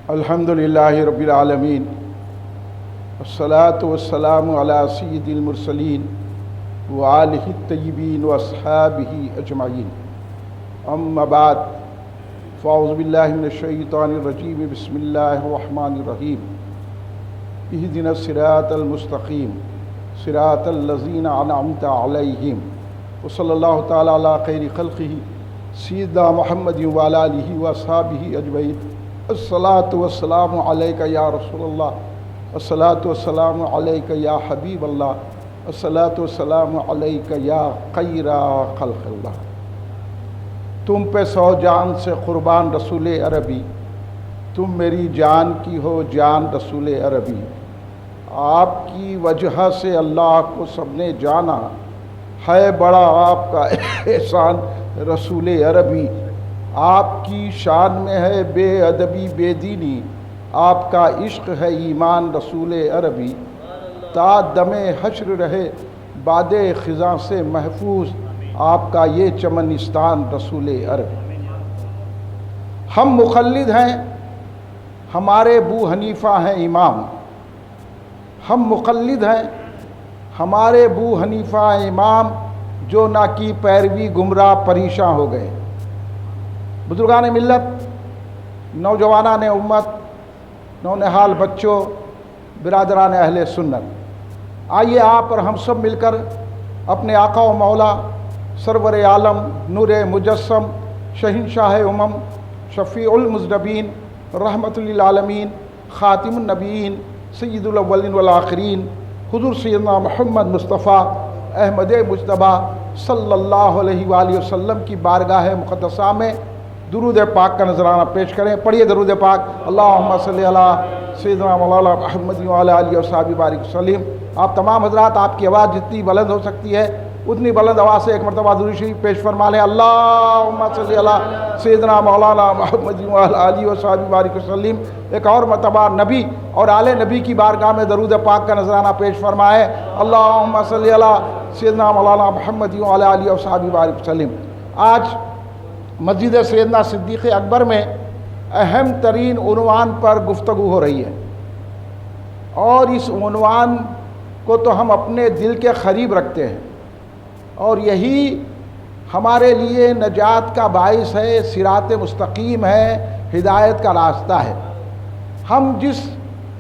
الحمدللہ رب العالمین والصلاة والسلام علی سید المرسلین وآلہ الطیبین واصحابہ اجمعین اما بعد فاعوذ باللہ من الشیطان الرجیم بسم اللہ الرحمن الرحیم اہدنا الصراط المستقیم صراط الذین انعمت علیہم وصلی اللہ تعالی علی خیر خلقہ سیدنا محمد وعلی آلہ واصحابہ اجمعین الصلاۃ والسلام علیک یا رسول اللہ، الصلاۃ والسلام علیک یا حبیب اللہ، الصلاۃ والسلام علیک یا خیر خلق اللہ۔ تم پہ 100 جان سے قربان رسول عربی، تم میری جان کی ہو جان رسول عربی، آپ کی وجہ سے اللہ کو سب نے جانا، ہے بڑا آپ کا احسان رسول عربی، آپ کی شان میں ہے بے ادبی بے دینی، آپ کا عشق ہے ایمان رسول عربی، تا دم حشر رہے باد خزاں سے محفوظ آپ کا یہ چمنستان رسول عربی۔ ہم مقلد ہیں، ہمارے ابو حنیفہ ہیں امام، ہم مقلد ہیں، ہمارے ابو حنیفہ امام، جو نہ کی پیروی گمراہ پریشاں ہو گئے۔ بزرگان ملت، نوجوانان امت، نونہال بچوں، برادران اہل سنت، آئیے آپ اور ہم سب مل کر اپنے آقا و مولا سرور عالم نور مجسم شہنشاہ امم شفیع المذنبین رحمت للعالمین خاتم النبیین سید الاولین والآخرین حضور سیدنا محمد مصطفیٰ احمد مجتبیٰ صلی اللہ علیہ وآلہ وسلم کی بارگاہ مقدسہ میں درود پاک کا نذرانہ پیش کریں۔ پڑھیے درود پاک، اللہم صلی علی سیدنا مولانا محمد وعلی آلہ وصحبہ بارک وسلم۔ آپ تمام حضرات، آپ کی آواز جتنی بلند ہو سکتی ہے اتنی بلند آواز سے ایک مرتبہ درود شریف پیش فرما لیں۔ اللہم صلی علی سیدنا مولانا محمد وعلی آلہ وصحبہ بارک وسلم۔ ایک اور مرتبہ نبی اور آل نبی کی بارگاہ میں درود پاک کا نذرانہ پیش فرمائے۔ اللہم صلی علی سیدنا مولانا محمد وعلی آلہ وصحبہ بارک وسلم۔ آج مسجد سیدنا صدیق اکبر میں اہم ترین عنوان پر گفتگو ہو رہی ہے، اور اس عنوان کو تو ہم اپنے دل کے قریب رکھتے ہیں، اور یہی ہمارے لیے نجات کا باعث ہے، صراط مستقیم ہے، ہدایت کا راستہ ہے۔ ہم جس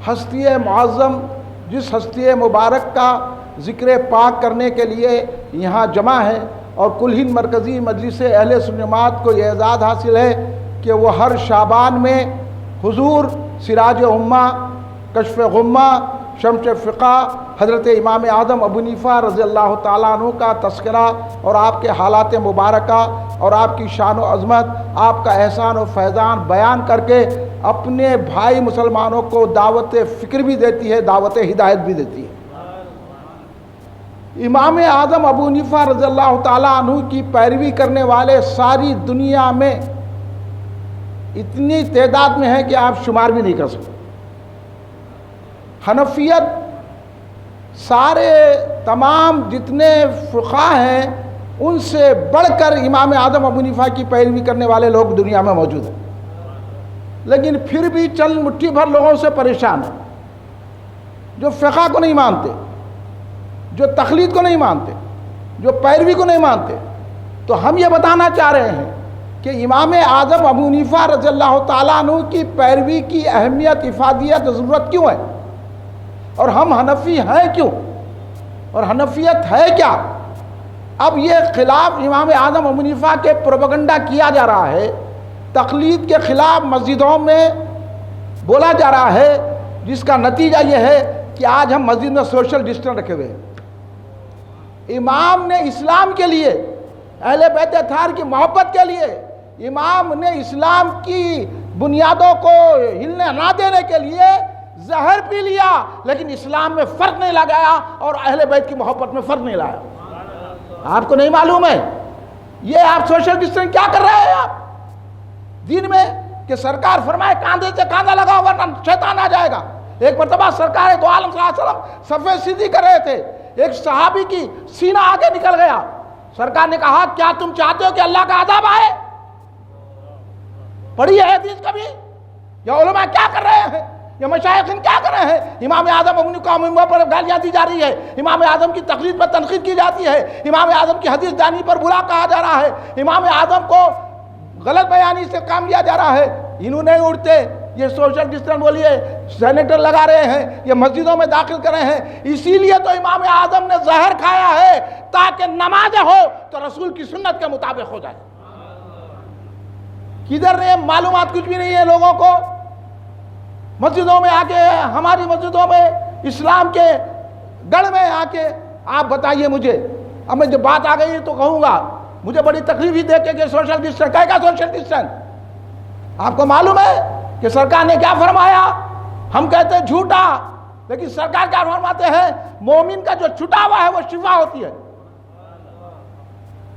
ہستی معظم، جس ہستی مبارک کا ذکر پاک کرنے کے لیے یہاں جمع ہے، اور کل ہند مرکزی مجلس اہل سنت جماعت کو یہ اعزاز حاصل ہے کہ وہ ہر شعبان میں حضور سراج امہ، کشف غمہ، شمس فقہ، حضرت امام اعظم ابو حنیفہ رضی اللہ تعالیٰ عنہ کا تذکرہ اور آپ کے حالات مبارکہ اور آپ کی شان و عظمت، آپ کا احسان و فیضان بیان کر کے اپنے بھائی مسلمانوں کو دعوت فکر بھی دیتی ہے، دعوت ہدایت بھی دیتی ہے۔ امام اعظم ابو حنیفہ رضی اللہ تعالیٰ عنہ کی پیروی کرنے والے ساری دنیا میں اتنی تعداد میں ہے کہ آپ شمار بھی نہیں کر سکتے۔ حنفیت سارے تمام جتنے فقہاء ہیں ان سے بڑھ کر امام اعظم ابو حنیفہ کی پیروی کرنے والے لوگ دنیا میں موجود ہیں، لیکن پھر بھی چند مٹھی بھر لوگوں سے پریشان ہیں جو فقہ کو نہیں مانتے، جو تقلید کو نہیں مانتے، جو پیروی کو نہیں مانتے۔ تو ہم یہ بتانا چاہ رہے ہیں کہ امام اعظم ابو حنیفہ رضی اللہ تعالیٰ عنہ کی پیروی کی اہمیت، افادیت، ضرورت کیوں ہے، اور ہم حنفی ہیں کیوں، اور حنفیت ہے کیا۔ اب یہ خلاف امام اعظم ابو حنیفہ کے پروپیگنڈا کیا جا رہا ہے، تقلید کے خلاف مسجدوں میں بولا جا رہا ہے، جس کا نتیجہ یہ ہے کہ آج ہم مسجد میں سوشل ڈسٹنس رکھے ہوئے ہیں۔ امام نے اسلام کے لیے، اہل بیت اطہار کی محبت کے لیے، امام نے اسلام کی بنیادوں کو ہلنے نہ دینے کے لیے زہر پی لیا، لیکن اسلام میں فرق نہیں لگایا اور اہل بیت کی محبت میں فرق نہیں لایا۔ آپ کو نہیں معلوم ہے یہ آپ سوشل ڈسٹنس کیا کر رہے ہیں آپ دین میں، کہ سرکار فرمائے کاندھے سے کاندھا لگاؤ ورنہ شیطان آ جائے گا۔ ایک مرتبہ سرکار دو عالم صلی اللہ علیہ وسلم صفے سیدھی کر رہے تھے، ایک صحابی کی سینہ آگے نکل گیا، سرکار نے کہا کیا تم چاہتے ہو کہ اللہ کا عذاب آئے؟ پڑھی ہے حدیث کبھی؟ یہ علماء کیا کر رہے ہیں؟ یہ مشائخین کیا کر رہے ہیں؟ امام اعظم ابن قوم پر گالیاں دی جا رہی ہے، امام اعظم کی تقریر پر تنقید کی جاتی ہے، امام اعظم کی حدیث دانی پر برا کہا جا رہا ہے، امام اعظم کو غلط بیانی سے کام لیا جا رہا ہے۔ انہوں نہیں اڑتے، یہ سوشل ڈسٹنس بولیے سینیٹر لگا رہے ہیں، یہ مسجدوں میں داخل کر رہے ہیں۔ اسی لیے تو امام اعظم نے زہر کھایا ہے تاکہ نماز ہو تو رسول کی سنت کے مطابق ہو جائے۔ کدھر نہیں معلومات، کچھ بھی نہیں ہے لوگوں کو۔ مسجدوں میں آ کے، ہماری مسجدوں میں، اسلام کے گڑھ میں آ کے آپ بتائیے مجھے۔ اب میں جب بات آ گئی تو کہوں گا، مجھے بڑی تکلیف ہی دیکھ کے کہ سوشل ڈسٹنس، کہے گا سوشل ڈسٹنس؟ آپ کو معلوم ہے کہ سرکار نے کیا فرمایا؟ ہم کہتے ہیں جھوٹا، لیکن سرکار کیا فرماتے ہیں؟ مومن کا جو چھٹا ہوا ہے وہ شفا ہوتی ہے۔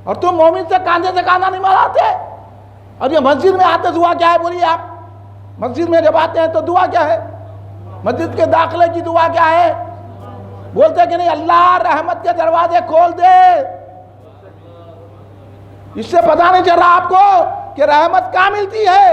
اور تم مومن سے کاندھے سے کاندھا نہیں ملاتے۔ اور یہ مسجد میں آتے دعا کیا ہے بولیے آپ؟ مسجد میں جب آتے ہیں تو دعا کیا ہے؟ مسجد کے داخلے کی دعا کیا ہے؟ بولتے کہ نہیں اللہ رحمت کے دروازے کھول دے۔ اس سے پتہ نہیں چل رہا آپ کو کہ رحمت کہاں ملتی ہے؟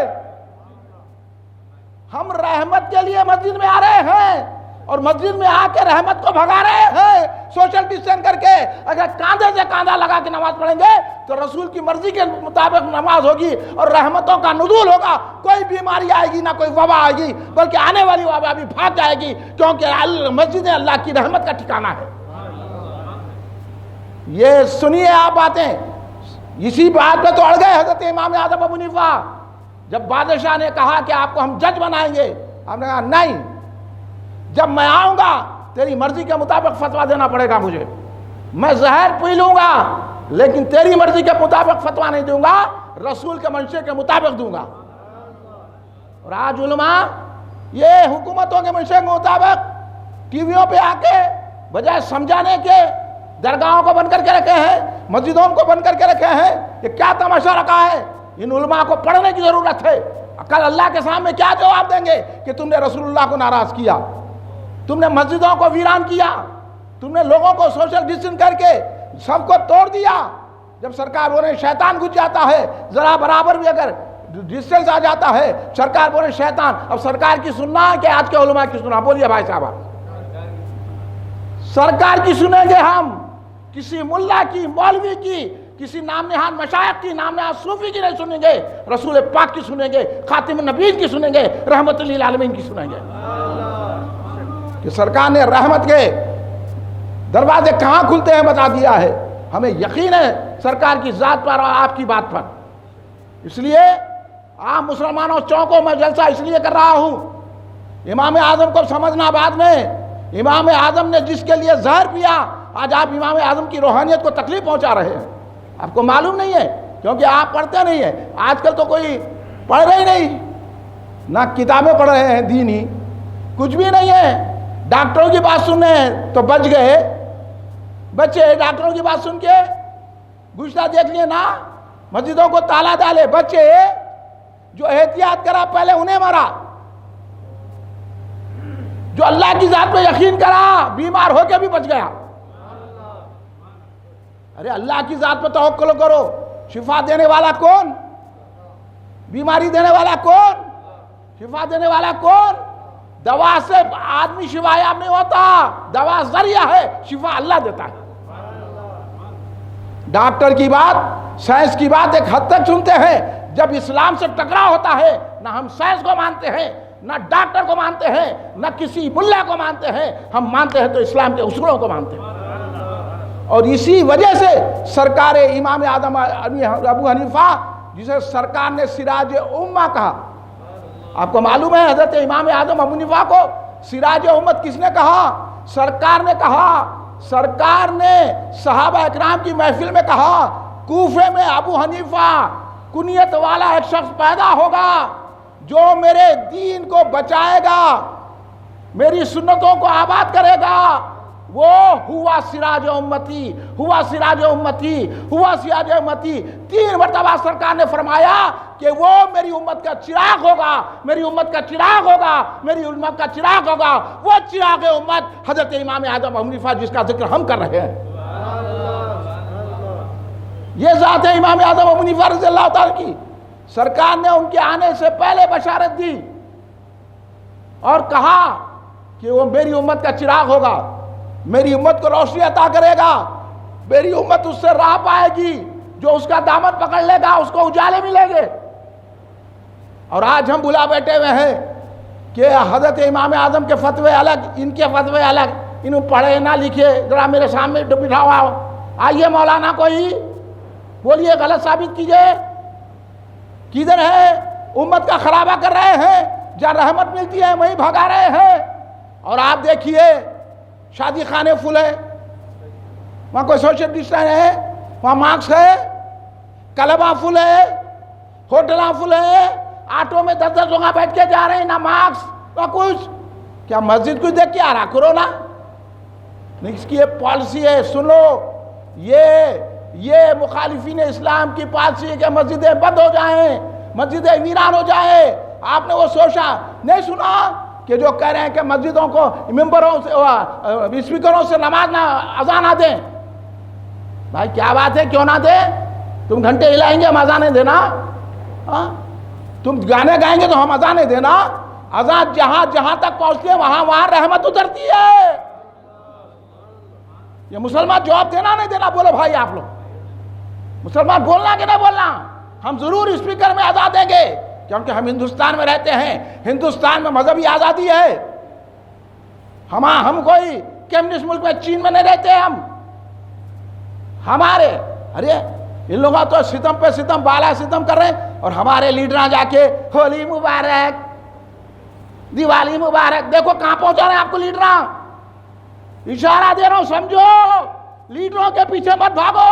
ہم رحمت کے لیے مسجد میں آ رہے ہیں اور مسجد میں آ کے رحمت کو بھگا رہے ہیں سوشل ڈسٹنس کر کے۔ اگر کاندھے سے کاندھا لگا کے نماز پڑھیں گے تو رسول کی مرضی کے مطابق نماز ہوگی اور رحمتوں کا نزول ہوگا۔ کوئی بیماری آئے گی نہ کوئی وبا آئے گی، بلکہ آنے والی وبا بھی بھاگ جائے گی، کیونکہ مسجد اللہ کی رحمت کا ٹھکانہ ہے۔ یہ سنیے آپ باتیں، اسی بات پہ تو اڑ گئے حضرت امام اعظم ابو حنیفہ۔ جب بادشاہ نے کہا کہ آپ کو ہم جج بنائیں گے، آپ نے کہا نہیں، جب میں آؤں گا تیری مرضی کے مطابق فتویٰ دینا پڑے گا مجھے۔ میں زہر پی لوں گا لیکن تیری مرضی کے مطابق فتویٰ نہیں دوں گا، رسول کے منشے کے مطابق دوں گا۔ اور آج علماء یہ حکومتوں کے منشے کے مطابق ٹی ویوں پہ آ کے بجائے سمجھانے کے درگاہوں کو بند کر کے رکھے ہیں، مسجدوں کو بند کر کے رکھے ہیں۔ یہ کیا تماشا رکھا ہے؟ ان علماء کو پڑھنے کی ضرورت ہے۔ کل اللہ کے سامنے کیا جواب دیں گے کہ تم نے رسول اللہ کو ناراض کیا، تم نے مسجدوں کو ویران کیا، تم نے لوگوں کو سوشل ڈسٹنس کر کے سب کو توڑ دیا۔ جب سرکار بولے شیطان گھس جاتا ہے، ذرا برابر بھی اگر ڈسٹنس آ جاتا ہے، سرکار بولے شیطان۔ اب سرکار کی سننا ہے کہ آج کے علماء کی سننا؟ بولیے بھائی صاحب، سرکار کی سنیں گے ہم، کسی ملا کی، مولوی کی، کسی نام نہاد مشائخ کی، نام نہاد صوفی کی نہیں سنیں گے، رسول پاک کی سنیں گے، خاتم النبیین کی سنیں گے، رحمت للعالمین کی سنیں گے۔ کہ سرکار نے رحمت کے دروازے کہاں کھلتے ہیں بتا دیا ہے۔ ہمیں یقین ہے سرکار کی ذات پر اور آپ کی بات پر۔ اس لیے آپ مسلمانوں چونکو، میں جلسہ اس لیے کر رہا ہوں، امام اعظم کو سمجھنا بعد میں۔ امام اعظم نے جس کے لیے زہر پیا، آج آپ امام اعظم کی روحانیت کو تکلیف پہنچا رہے ہیں۔ آپ کو معلوم نہیں ہے کیونکہ آپ پڑھتے نہیں ہیں۔ آج کل تو کوئی پڑھ رہے ہی نہیں، نہ کتابیں پڑھ رہے ہیں دینی، کچھ بھی نہیں ہے۔ ڈاکٹروں کی بات سننے ہیں تو بچ گئے بچے، ڈاکٹروں کی بات سن کے گزشتہ دیکھ لیے نا، مسجدوں کو تالا ڈالے بچے، جو احتیاط کرا پہلے انہیں مرا، جو اللہ کی ذات پہ یقین کرا بیمار ہو کے بھی بچ گیا۔ ارے اللہ کی ذات پہ توکل کرو، شفا دینے والا کون؟ بیماری دینے والا کون؟ شفا دینے والا کون؟ دوا سے آدمی شفا یاب نہیں ہوتا، دوا ذریعہ ہے، شفا اللہ دیتا ہے۔ ڈاکٹر کی بات، سائنس کی بات ایک حد تک سنتے ہیں، جب اسلام سے ٹکراؤ ہوتا ہے نہ ہم سائنس کو مانتے ہیں، نہ ڈاکٹر کو مانتے ہیں، نہ کسی ملا کو مانتے ہیں، ہم مانتے ہیں تو اسلام کے اصولوں کو مانتے ہیں۔ اور اسی وجہ سے سرکار امام اعظم ابو حنیفہ، جسے سرکار نے سراج امہ کہا، آپ کو معلوم ہے حضرت امام اعظم ابو حنیفہ کو سراج امت کس نے کہا؟ سرکار نے کہا۔ سرکار نے صحابہ اکرام کی محفل میں کہا، کوفے میں ابو حنیفہ کنیت والا ایک شخص پیدا ہوگا جو میرے دین کو بچائے گا، میری سنتوں کو آباد کرے گا، وہ ہوا سراج امتی، ہوا سراج امتی، ہوا سراج امتی۔ 3 مرتبہ سرکار نے فرمایا کہ وہ میری امت کا چراغ ہوگا، میری امت کا چراغ ہوگا، میری امت کا چراغ ہوگا۔ وہ چراغ امت حضرت امام اعظم ابو حنیفہ جس کا ذکر ہم کر رہے ہیں۔ یہ ذات ہے امام اعظم ابو حنیفہ رضی اللہ تعالیٰ کی۔ سرکار نے ان کے آنے سے پہلے بشارت دی اور کہا کہ وہ میری امت کا چراغ ہوگا، میری امت کو روشنی عطا کرے گا، میری امت اس سے راہ پائے گی، جو اس کا دامن پکڑ لے گا اس کو اجالے ملیں گے۔ اور آج ہم بلا بیٹھے ہوئے ہیں کہ حضرت امام اعظم کے فتوے الگ، ان کے فتوے الگ، انہوں پڑھے نہ لکھے، ذرا میرے سامنے بٹھا ہوا ہو، آئیے مولانا کوئی بولیے، غلط ثابت کیجئے، کدھر ہے؟ امت کا خرابہ کر رہے ہیں، جہاں رحمت ملتی ہے وہیں بھگا رہے ہیں۔ اور آپ دیکھیے شادی خانے فل ہے، وہاں کوئی سوشل ڈسٹینس ہے، وہاں مارکس ہے، کلبہ فل ہے، ہوٹلہ فل ہے، آٹو میں 10 لوگ بیٹھ کے جا رہے ہیں، نہ مارکس نہ کچھ۔ کیا مسجد کو دیکھ کے آ رہا کرونا؟ نہیں، اس کی یہ پالیسی ہے، سنو، یہ مخالفین اسلام کی پالیسی ہے کہ مسجدیں بند ہو جائیں، مسجدیں ویران ہو جائیں۔ آپ نے وہ سوچا نہیں، سنا کہ جو کہہ رہے ہیں کہ مسجدوں کو ممبروں سے اسپیکروں سے نماز نہ اذان نہ دیں؟ بھائی کیا بات ہے، کیوں نہ دیں؟ تم گھنٹے ہلائیں گے ہم اذانیں دینا؟ تم گانے گائیں گے تو ہم اذانیں دینا؟ اذان جہاں تک پہنچتی ہے وہاں رحمت اترتی ہے۔ یہ مسلمان جواب دینا نہیں دینا، بولو بھائی آپ لوگ، مسلمان بولنا کہ نہیں بولنا؟ ہم ضرور اسپیکر میں اذان دیں گے، کیونکہ ہم ہندوستان میں رہتے ہیں، ہندوستان میں مذہبی آزادی ہے۔ ہم کوئی کمیونسٹ ملک میں، چین میں نہیں رہتے ہم۔ ہمارے ان لوگوں تو ستم پہ ستم، بالا ستم کر رہے ہیں، اور ہمارے لیڈراں جا کے ہولی مبارک، دیوالی مبارک۔ دیکھو کہاں پہنچا رہے ہیں آپ کو لیڈراں، اشارہ دے رہا ہوں، سمجھو، لیڈروں کے پیچھے مت بھاگو۔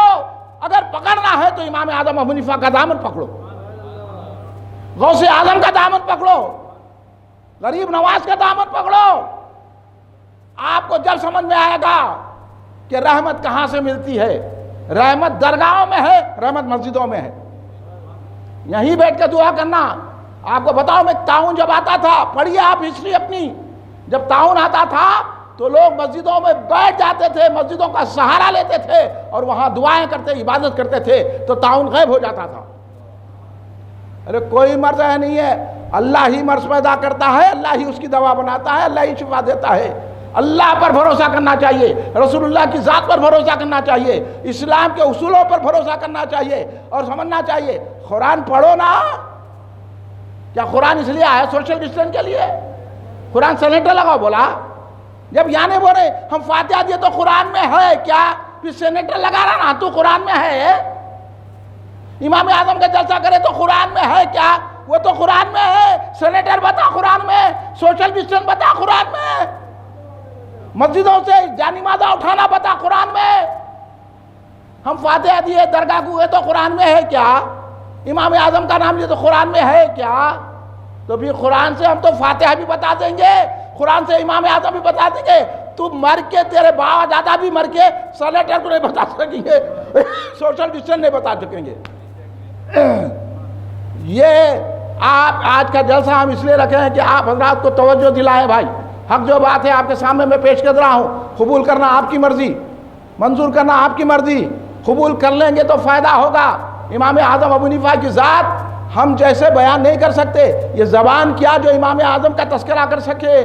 اگر پکڑنا ہے تو امام اعظم ابو حنیفہ کا دامن پکڑو، غوث اعظم کا دامن پکڑو، غریب نواز کا دامن پکڑو۔ آپ کو جب سمجھ میں آئے گا کہ رحمت کہاں سے ملتی ہے، رحمت درگاہوں میں ہے، رحمت مسجدوں میں ہے۔ یہیں بیٹھ کے دعا کرنا۔ آپ کو بتاؤ، میں تعاون جب آتا تھا، پڑھیے آپ ہسٹری اپنی، جب تعاون آتا تھا تو لوگ مسجدوں میں بیٹھ جاتے تھے، مسجدوں کا سہارا لیتے تھے اور وہاں دعائیں کرتے، عبادت کرتے تھے، تو تعاون غائب ہو جاتا تھا۔ ارے کوئی مرض ہے نہیں ہے، اللہ ہی مرض پیدا کرتا ہے، اللہ ہی اس کی دوا بناتا ہے، اللہ ہی شفا دیتا ہے۔ اللہ پر بھروسہ کرنا چاہیے، رسول اللہ کی ذات پر بھروسہ کرنا چاہیے، اسلام کے اصولوں پر بھروسہ کرنا چاہیے، اور سمجھنا چاہیے قرآن پڑھو نا۔ کیا قرآن اس لیے آیا سوشل ڈسٹینس کے لیے؟ قرآن سینیٹر لگاؤ بولا؟ جب یعنی بولے ہم فاتحہ دیے تو قرآن میں ہے کیا؟ پھر سینیٹر لگا رہا نا تو قرآن میں ہے؟ امام اعظم کا جلسہ کرے تو قرآن میں ہے کیا؟ وہ تو قرآن میں ہے۔ سینیٹر بتا قرآن میں، سوشل ڈسٹینس بتا قرآن میں، مسجدوں سے جانمازہ اٹھانا بتا قرآن میں۔ ہم فاتحہ دیے درگاہ کو گئے تو قرآن میں ہے کیا؟ امام اعظم کا نام لیے تو قرآن میں ہے کیا؟ تو پھر قرآن سے ہم تو فاتحہ بھی بتا دیں گے، قرآن سے امام اعظم بھی بتا دیں گے، تو مر کے تیرے باپ دادا بھی مر کے سینیٹر کو نہیں بتا سکیں گے، سوشل ڈسٹینس نہیں بتا سکیں گے۔ یہ آپ آج کا جلسہ ہم اس لیے رکھے ہیں کہ آپ حضرات کو توجہ دلائیں۔ بھائی حق جو بات ہے آپ کے سامنے میں پیش کر رہا ہوں، قبول کرنا آپ کی مرضی، منظور کرنا آپ کی مرضی، قبول کر لیں گے تو فائدہ ہوگا۔ امام اعظم ابو حنیفہ کی ذات ہم جیسے بیان نہیں کر سکتے، یہ زبان کیا جو امام اعظم کا تذکرہ کر سکے،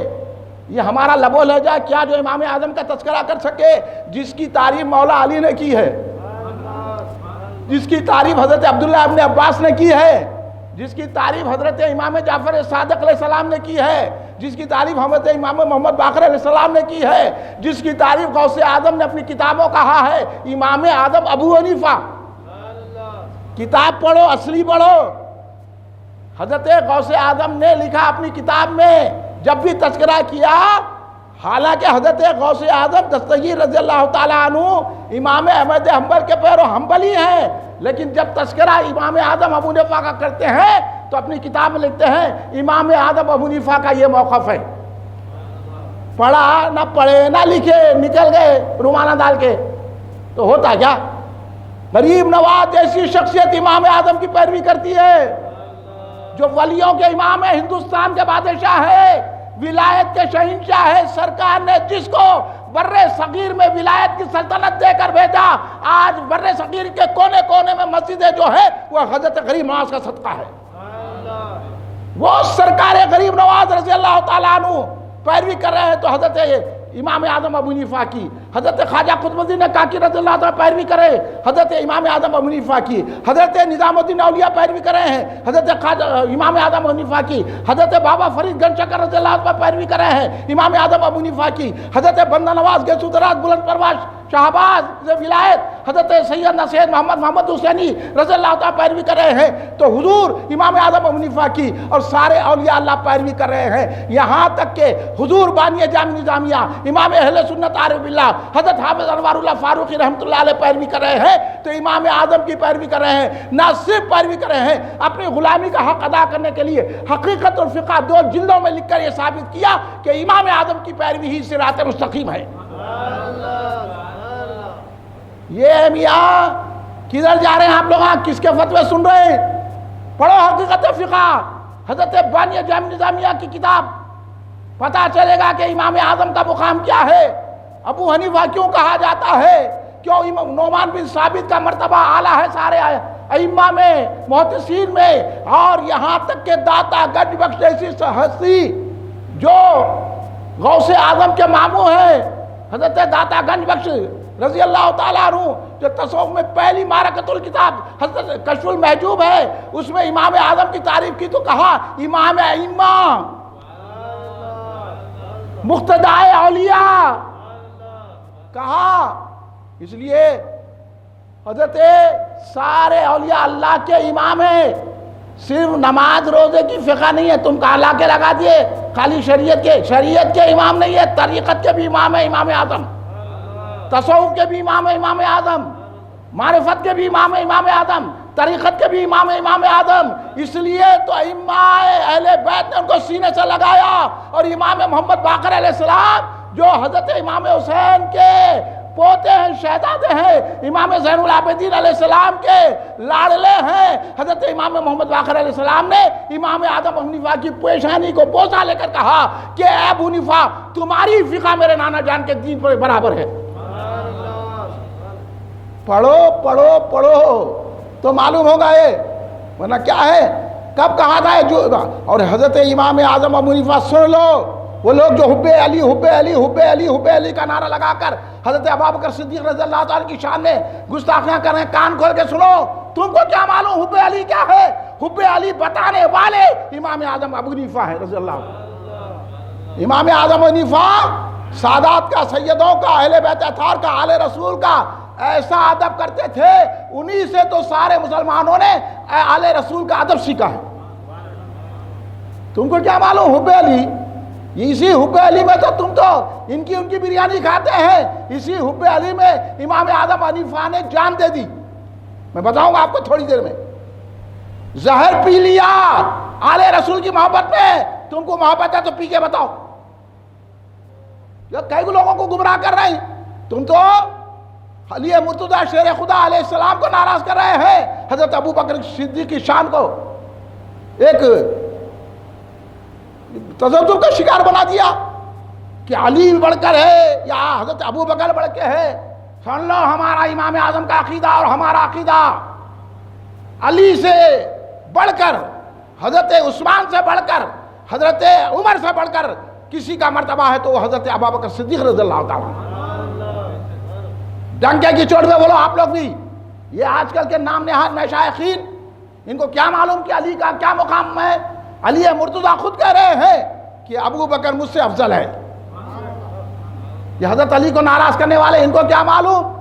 یہ ہمارا لب و لہجہ کیا جو امام اعظم کا تذکرہ کر سکے، جس کی تعریف مولا علی نے کی ہے، جس کی تعریف حضرت عبداللہ ابن عباس نے کی ہے، جس کی تعریف حضرت امام جعفر صادق علیہ السلام نے کی ہے، جس کی تعریف حضرت امام محمد باقر علیہ السلام نے کی ہے، جس کی تعریف غوث اعظم نے اپنی کتابوں کہا ہے۔ امام اعظم ابو حنیفہ، کتاب پڑھو، اصلی پڑھو۔ حضرت غوث اعظم نے لکھا اپنی کتاب میں، جب بھی تذکرہ کیا، حالانکہ حضرت غوث اعظم دستگیر رضی اللہ تعالیٰ عنہ امام احمد حنبل کے پیرو حنبلی ہیں، لیکن جب تذکرہ امام اعظم ابو حنیفہ کا کرتے ہیں تو اپنی کتاب میں لکھتے ہیں امام اعظم ابو حنیفہ کا یہ موقف ہے۔ پڑھا نہ پڑھے نہ لکھے، نکل گئے رومانہ ڈال کے تو ہوتا کیا؟ غریب نواز جیسی شخصیت امام اعظم کی پیروی کرتی ہے، جو ولیوں کے امام ہے، ہندوستان کے بادشاہ ہے، ولایت کے شہنشاہ ہے۔ سرکار نے جس کو بر صغیر میں ولایت کی سلطنت دے کر بھیجا، آج بر صغیر کے کونے کونے میں مسجدیں جو ہے وہ حضرت غریب نواز کا صدقہ ہے۔ وہ سرکار غریب نواز رضی اللہ تعالیٰ عنہ پیروی کر رہے ہیں تو حضرت امام اعظم ابو حنیفہ کی، حضرت خواجہ قطب الدین کاکی رضی اللہ تعالیٰ پیروی کر رہے ہیں حضرت امام اعظم ابو حنیفہ کی، حضرت نظام الدین اولیاء پیروی کر رہے ہیں حضرت امام اعظم ابو حنیفہ کی، حضرت بابا فرید گنج شکر رضی اللہ تعالیٰ پیروی کر رہے ہیں امام اعظم ابو حنیفہ کی، حضرت بندہ نواز گیسو دراز بلند پرواز شہباز ولایت حضرت سیدنا سید محمد حسینی رضی اللہ تعالیٰ پیروی کر رہے ہیں تو حضور امام اعظم ابو حنیفہ کی اور سارے اولیاء اللہ پیروی کر رہے ہیں، یہاں تک کہ حضور بانی جامع نظامیہ امام اہل سنت عارف باللہ حضرت حافظ انوار اللہ فاروقی رحمۃ اللہ علیہ پیروی کر رہے ہیں تو امام اعظم کی پیروی کر رہے ہیں، نہ صرف پیروی کر رہے ہیں اپنی غلامی کا حق ادا کرنے کے لیے حقیقت اور فقہ 2 جلدوں میں لکھ کر یہ ثابت کیا کہ امام اعظم کی پیروی ہی صراط مستقیم ہے۔ یہ میاں کدھر جا رہے ہیں آپ لوگ؟ کس کے فتوے سن رہے ہیں؟ پڑھو حقیقت فقہ حضرت بانی جامع نظامیہ کی کتاب، پتہ چلے گا کہ امام اعظم کا مقام کیا ہے، ابو حنیفہ کیوں کہا جاتا ہے، کیوں نعمان بن ثابت کا مرتبہ اعلیٰ ہے سارے ائمہ میں محدثین میں، اور یہاں تک کہ داتا گنج بخش ایسی ہستی جو غوث اعظم کے ماموں ہیں حضرت داتا گنج بخش رضی اللہ تعالیٰ عنہ، جو تصوف میں پہلی معرکۃ الکتاب حضرت کشف المحجوب ہے اس میں امام اعظم کی تعریف کی تو کہا امام ائمہ مقتدائے اولیاء کہا، اس لیے حضرت سارے اولیاء اللہ کے امام ہیں، صرف نماز روزے کی فقہ نہیں ہے، تم کہاں لا کے لگا دیے خالی شریعت کے امام نہیں ہے، طریقت کے بھی امام ہے امام اعظم، تصوف کے بھی امام ہے امام اعظم، معرفت کے بھی امام ہے امام اعظم، طریقت کے بھی امام ہے امام اعظم، اس لیے تو ائمہ اہل بیت نے ان کو سینے سے لگایا، اور امام محمد باقر علیہ السلام جو حضرت امام حسین کے پوتے ہیں، شہزادے ہیں، امام زین العابدین علیہ السلام کے لاڑلے ہیں، حضرت امام محمد باقر علیہ السلام نے امام اعظم ابو حنیفہ کی پیشانی کو بوسہ لے کر کہا کہ اے ابو حنیفہ تمہاری فقہ میرے نانا جان کے دین پر برابر ہے۔ پڑھو پڑھو پڑھو تو معلوم ہوگا یہ، ورنہ کیا ہے کب کہا تھا جو، اور حضرت امام اعظم ابو حنیفہ سن لو، وہ لوگ جو حب علی حب علی حب علی حب علی کا نعرہ لگا کر حضرت ابوبکر صدیق رضی اللہ تعالیٰ کی شان میں گستاخیاں کر رہے ہیں، کان کھول کے سنو، تم کو کیا معلوم حب علی کیا ہے؟ حب علی بتانے والے امام اعظم ابو حنیفہ ہے رضی اللہ عنہ۔ امام اعظم ابو حنیفہ سادات کا، سیدوں کا، اہل بیت اطہار کا، آل رسول کا ایسا ادب کرتے تھے، انہی سے تو سارے مسلمانوں نے آل رسول کا ادب سیکھا ہے۔ تم کو کیا معلوم حب علی؟ اسی حب علی میں تو تم تو ان کی بریانی کھاتے ہیں، اسی حب علی میں امام اعظم حنیفہ نے جان دے دی۔ میں بتاؤں گا آپ کو تھوڑی دیر میں، زہر پی لیا آل رسول کی محبت میں، تم کو محبت ہے تو پی کے بتاؤ، یہ کئی لوگوں کو گمراہ کر رہے ہیں، تم تو علی مرتضیٰ شیر خدا علیہ السلام کو ناراض کر رہے ہیں، حضرت ابوبکر صدیق کی شان کو ایک تذبذب کا شکار بنا دیا کہ علی بڑھ کر ہے یا حضرت ابوبکر بڑھ کے ہے۔ سن لو ہمارا امام اعظم کا عقیدہ اور ہمارا عقیدہ علی سے بڑھ کر، حضرت عثمان سے بڑھ کر، حضرت عمر سے بڑھ کر کسی کا مرتبہ ہے تو وہ حضرت ابوبکر صدیق رضی اللہ تعالیٰ۔ ڈنکے کی چوٹ میں بولو آپ لوگ بھی، یہ آج کل کے نام نہاد مشائخین، ان کو کیا معلوم کہ علی کا کیا مقام ہے؟ علی مرتضیٰ خود کہہ رہے ہیں کہ ابو بکر مجھ سے افضل ہے۔ یہ حضرت علی کو ناراض کرنے والے، ان کو کیا معلوم؟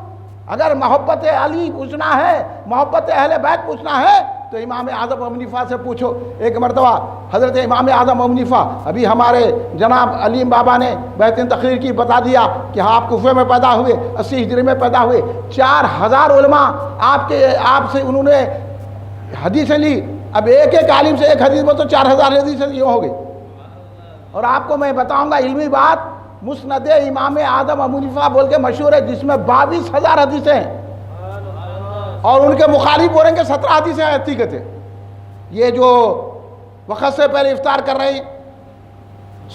اگر محبت علی پوچھنا ہے، محبت اہل بیت پوچھنا ہے تو امام اعظم ابو حنیفہ سے پوچھو۔ ایک مرتبہ حضرت امام اعظم ابو حنیفہ، ابھی ہمارے جناب علیم بابا نے بہترین تقریر کی، بتا دیا کہ ہاں آپ کوفے میں پیدا ہوئے، 80 ہجری میں پیدا ہوئے، 4000 علماء آپ سے انہوں نے حدیثیں لی، اب ایک ایک عالم سے ایک حدیث میں تو 4000 حدیثیں یہ ہو گئی۔ اور آپ کو میں بتاؤں گا علمی بات، مسند امام اعظم ابو حنیفہ بول کے مشہور ہے، جس میں 22000 حدیثیں ہیں، اور ان کے مخالف بولیں گے 17 حدیثیں آتی کہتے۔ یہ جو وقت سے پہلے افطار کر رہے ہیں،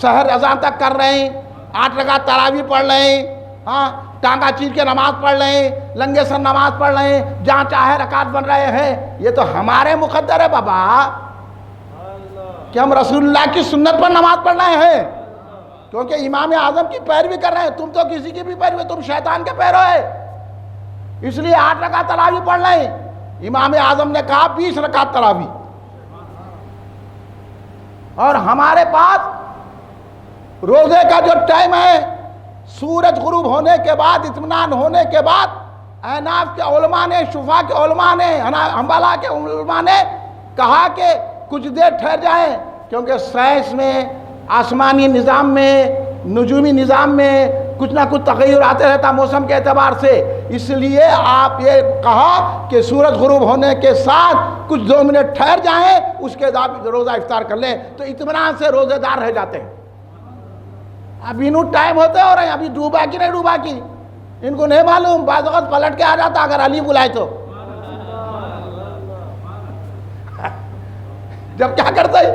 سحر اذان تک کر رہے ہیں، 8 رکعت تراویح پڑھ رہے ہیں، ہاں ٹانگا چیر کے نماز پڑھ رہے ہیں، لنگے سر نماز پڑھ رہے ہیں، جہاں چاہے رکعت بن رہے ہیں، یہ تو ہمارے مقدر ہے بابا۔ کہ ہم رسول اللہ کی سنت پر نماز پڑھ رہے ہیں، کیونکہ امام اعظم کی پیروی کر رہے ہیں. تم تو کسی کی بھی پیروی، تم شیطان کے پیرو ہے، اس لیے 8 رکعت تراویح پڑھ رہے ہیں. امام اعظم نے کہا 20 رکعت تراویح. اور ہمارے پاس روزے کا جو ٹائم ہے، سورج غروب ہونے کے بعد، اطمینان ہونے کے بعد، احناف کے علماء نے، شفاء کے علماء نے، حنبلہ کے علماء نے کہا کہ کچھ دیر ٹھہر جائیں، کیونکہ سائنس میں، آسمانی نظام میں، نجومی نظام میں کچھ نہ کچھ تغیر آتے رہتا موسم کے اعتبار سے. اس لیے آپ یہ کہا کہ سورج غروب ہونے کے ساتھ کچھ 2 منٹ ٹھہر جائیں، اس کے بعد روزہ افطار کر لیں، تو اطمینان سے روزے دار رہ جاتے ہیں. ابھی انہوں ٹائم ہوتے ہو رہے ہیں، ابھی ڈوبا کی نہیں ڈوبا کی ان کو نہیں معلوم. بعض وقت پلٹ کے آ جاتا اگر علی بلائے تو. جب کیا کرتا ہے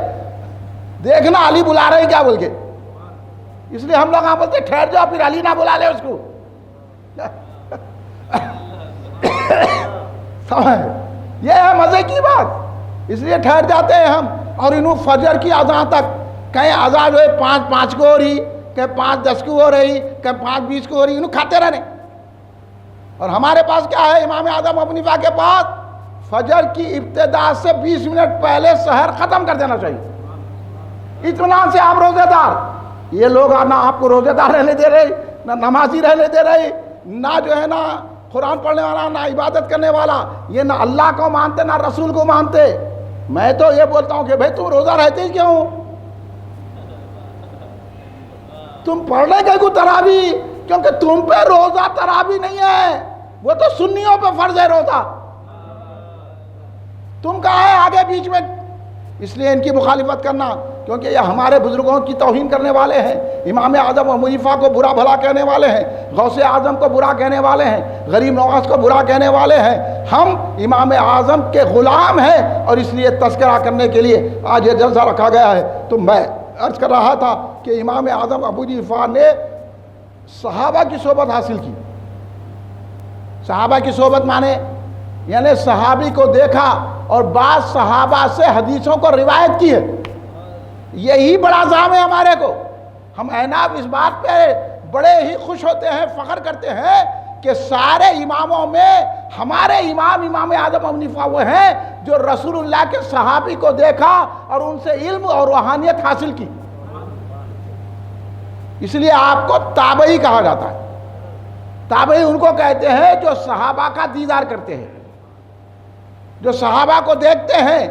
دیکھنا علی بلا رہے ہیں کیا بول کے، اس لیے ہم لوگ ہاں بولتے ٹھہر جاؤ، پھر علی نہ بلا لے اس کو. یہ ہے مزے کی بات، اس لیے ٹھہر جاتے ہیں ہم. اور انہوں فجر کی اذان تک، کہیں اذان جو ہے 5 کو ہو رہی، کہ 5:10 کو ہو رہی، کہ 5:20 کو ہو رہی، انہوں کھاتے رہنے. اور ہمارے پاس کیا ہے، امام اعظم ابو حنیفہ کے پاس فجر کی ابتدا سے 20 منٹ پہلے سحر ختم کر دینا چاہیے. اطمینان سے آپ روزے دار. یہ لوگ نہ آپ کو روزے دار رہنے دے رہے، نہ نمازی رہنے دے رہے، نہ جو ہے نا قرآن پڑھنے والا، نہ عبادت کرنے والا. یہ نہ اللہ کو مانتے نہ رسول کو مانتے. میں تو یہ بولتا ہوں کہ بھائی تم روزہ رہتے ہی کیوں؟ تم پڑھ لے گئے کو تراویح، کیونکہ تم پہ روزہ تراویح نہیں ہے، وہ تو سنیوں پہ فرض ہے روزہ. تم کہاں ہے آگے بیچ میں؟ اس لیے ان کی مخالفت کرنا، کیونکہ یہ ہمارے بزرگوں کی توہین کرنے والے ہیں. امام اعظم ابو حنیفہ کو برا بھلا کہنے والے ہیں، غوث اعظم کو برا کہنے والے ہیں، غریب نواز کو برا کہنے والے ہیں. ہم امام اعظم کے غلام ہیں، اور اس لیے تذکرہ کرنے کے لیے آج یہ جلسہ رکھا گیا ہے. تو میں عرض کر رہا تھا کہ امام اعظم ابو حنیفہ نے صحابہ کی صحبت حاصل کی. صحابہ کی صحبت مانے یعنی صحابی کو دیکھا اور بعض صحابہ سے حدیثوں کو روایت کی ہے. یہی بڑا زام ہے ہمارے کو. ہم احناف اس بات پہ بڑے ہی خوش ہوتے ہیں، فخر کرتے ہیں کہ سارے اماموں میں ہمارے امام اعظم ابو حنیفہ وہ ہیں جو رسول اللہ کے صحابی کو دیکھا اور ان سے علم اور روحانیت حاصل کی. اس لیے آپ کو تابعی کہا جاتا ہے. تابعی ان کو کہتے ہیں جو صحابہ کا دیدار کرتے ہیں، جو صحابہ کو دیکھتے ہیں،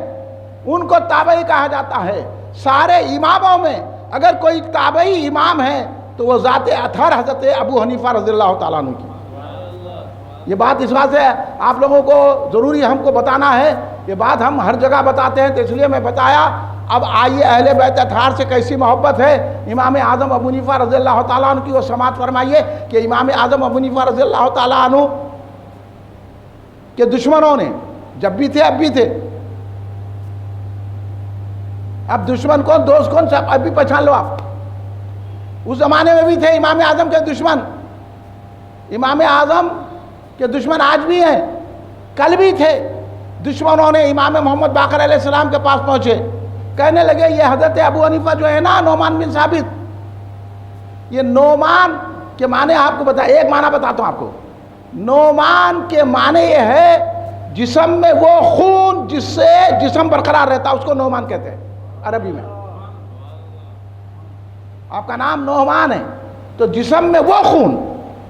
ان کو تابعی کہا جاتا ہے. سارے اماموں میں اگر کوئی تابعی امام ہے تو وہ ذات اطہر حضرت ابو حنیفہ رضی اللہ تعالیٰ عنہ کی. یہ بات اس بات سے آپ لوگوں کو ضروری ہم کو بتانا ہے. یہ بات ہم ہر جگہ بتاتے ہیں، تو اس لیے میں بتایا. اب آئیے اہل بیت اطہار سے کیسی محبت ہے امام اعظم ابو حنیفہ رضی اللہ تعالیٰ عنہ کی، وہ سماعت فرمائیے کہ امام اعظم ابو حنیفہ رضی اللہ تعالیٰ عنہ کے دشمنوں نے، جب بھی تھے اب بھی تھے، اب دشمن کون دوست کون سب اب بھی پہچان لو آپ. اس زمانے میں بھی تھے امام اعظم کے دشمن. امام اعظم کے دشمن آج بھی ہیں، کل بھی تھے. دشمنوں نے امام محمد باقر علیہ السلام کے پاس پہنچے، کہنے لگے یہ حضرت ابو حنیفہ جو ہے نا نعمان بن ثابت، یہ نعمان کے معنی آپ کو ایک معنی بتاتا ہوں آپ کو. نعمان کے معنی یہ ہے جسم میں وہ خون جس سے جسم برقرار رہتا، اس کو نعمان کہتے ہیں عربی میں. آپ کا نام نعمان ہے تو جسم میں وہ خون،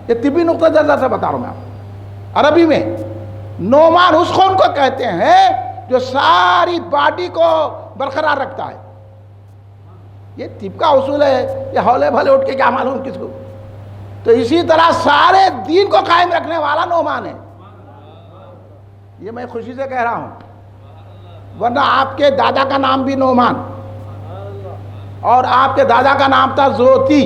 یہ طبی نقطہ نظر سے بتا رہا ہوں میں آپ کو. عربی میں نعمان اس خون کو کہتے ہیں جو ساری باڈی کو برقرار رکھتا ہے. یہ طب کا اصول ہے، یہ ہولے بھلے اٹھ کے کیا معلوم کس کو. تو اسی طرح سارے دین کو قائم رکھنے والا نعمان ہے. یہ میں خوشی سے کہہ رہا ہوں، ورنہ آپ کے دادا کا نام بھی نعمان اور آپ کے دادا کا نام تھا زوتی،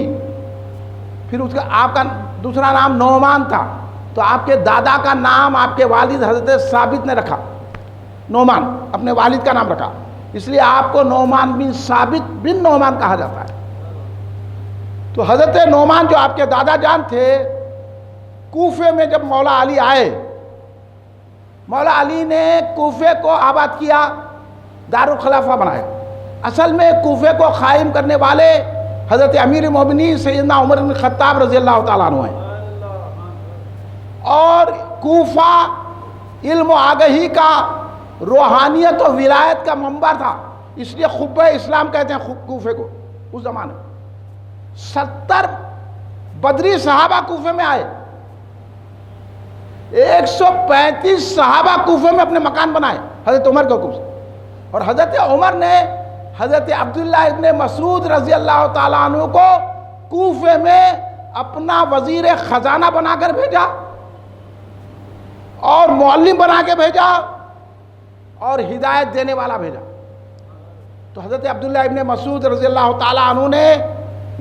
پھر اس کا آپ کا دوسرا نام نعمان تھا، تو آپ کے دادا کا نام آپ کے والد حضرت ثابت نے رکھا، نعمان اپنے والد کا نام رکھا، اس لیے آپ کو نعمان بن ثابت بن نعمان کہا جاتا ہے. تو حضرت نعمان جو آپ کے دادا جان تھے، کوفے میں جب مولا علی آئے، مولا علی نے کوفے کو آباد کیا، دارالخلافہ بنایا. اصل میں کوفے کو قائم کرنے والے حضرت امیر مومنین سیدنا عمر بن خطاب رضی اللہ تعالیٰ عنہ ہیں، اور کوفہ علم و آگہی کا، روحانیت و ولایت کا منبع تھا، اس لیے خبہ اسلام کہتے ہیں کوفے کو اس زمانے میں۔ 70 بدری صحابہ کوفے میں آئے، 135 صحابہ کوفے میں اپنے مکان بنائے حضرت عمر کے حکم سے، اور حضرت عمر نے حضرت عبداللہ ابن مسعود رضی اللہ تعالیٰ عنہ کو کوفے میں اپنا وزیر خزانہ بنا کر بھیجا، اور معلم بنا کے بھیجا، اور ہدایت دینے والا بھیجا۔ تو حضرت عبداللہ ابن مسعود رضی اللہ تعالیٰ عنہ نے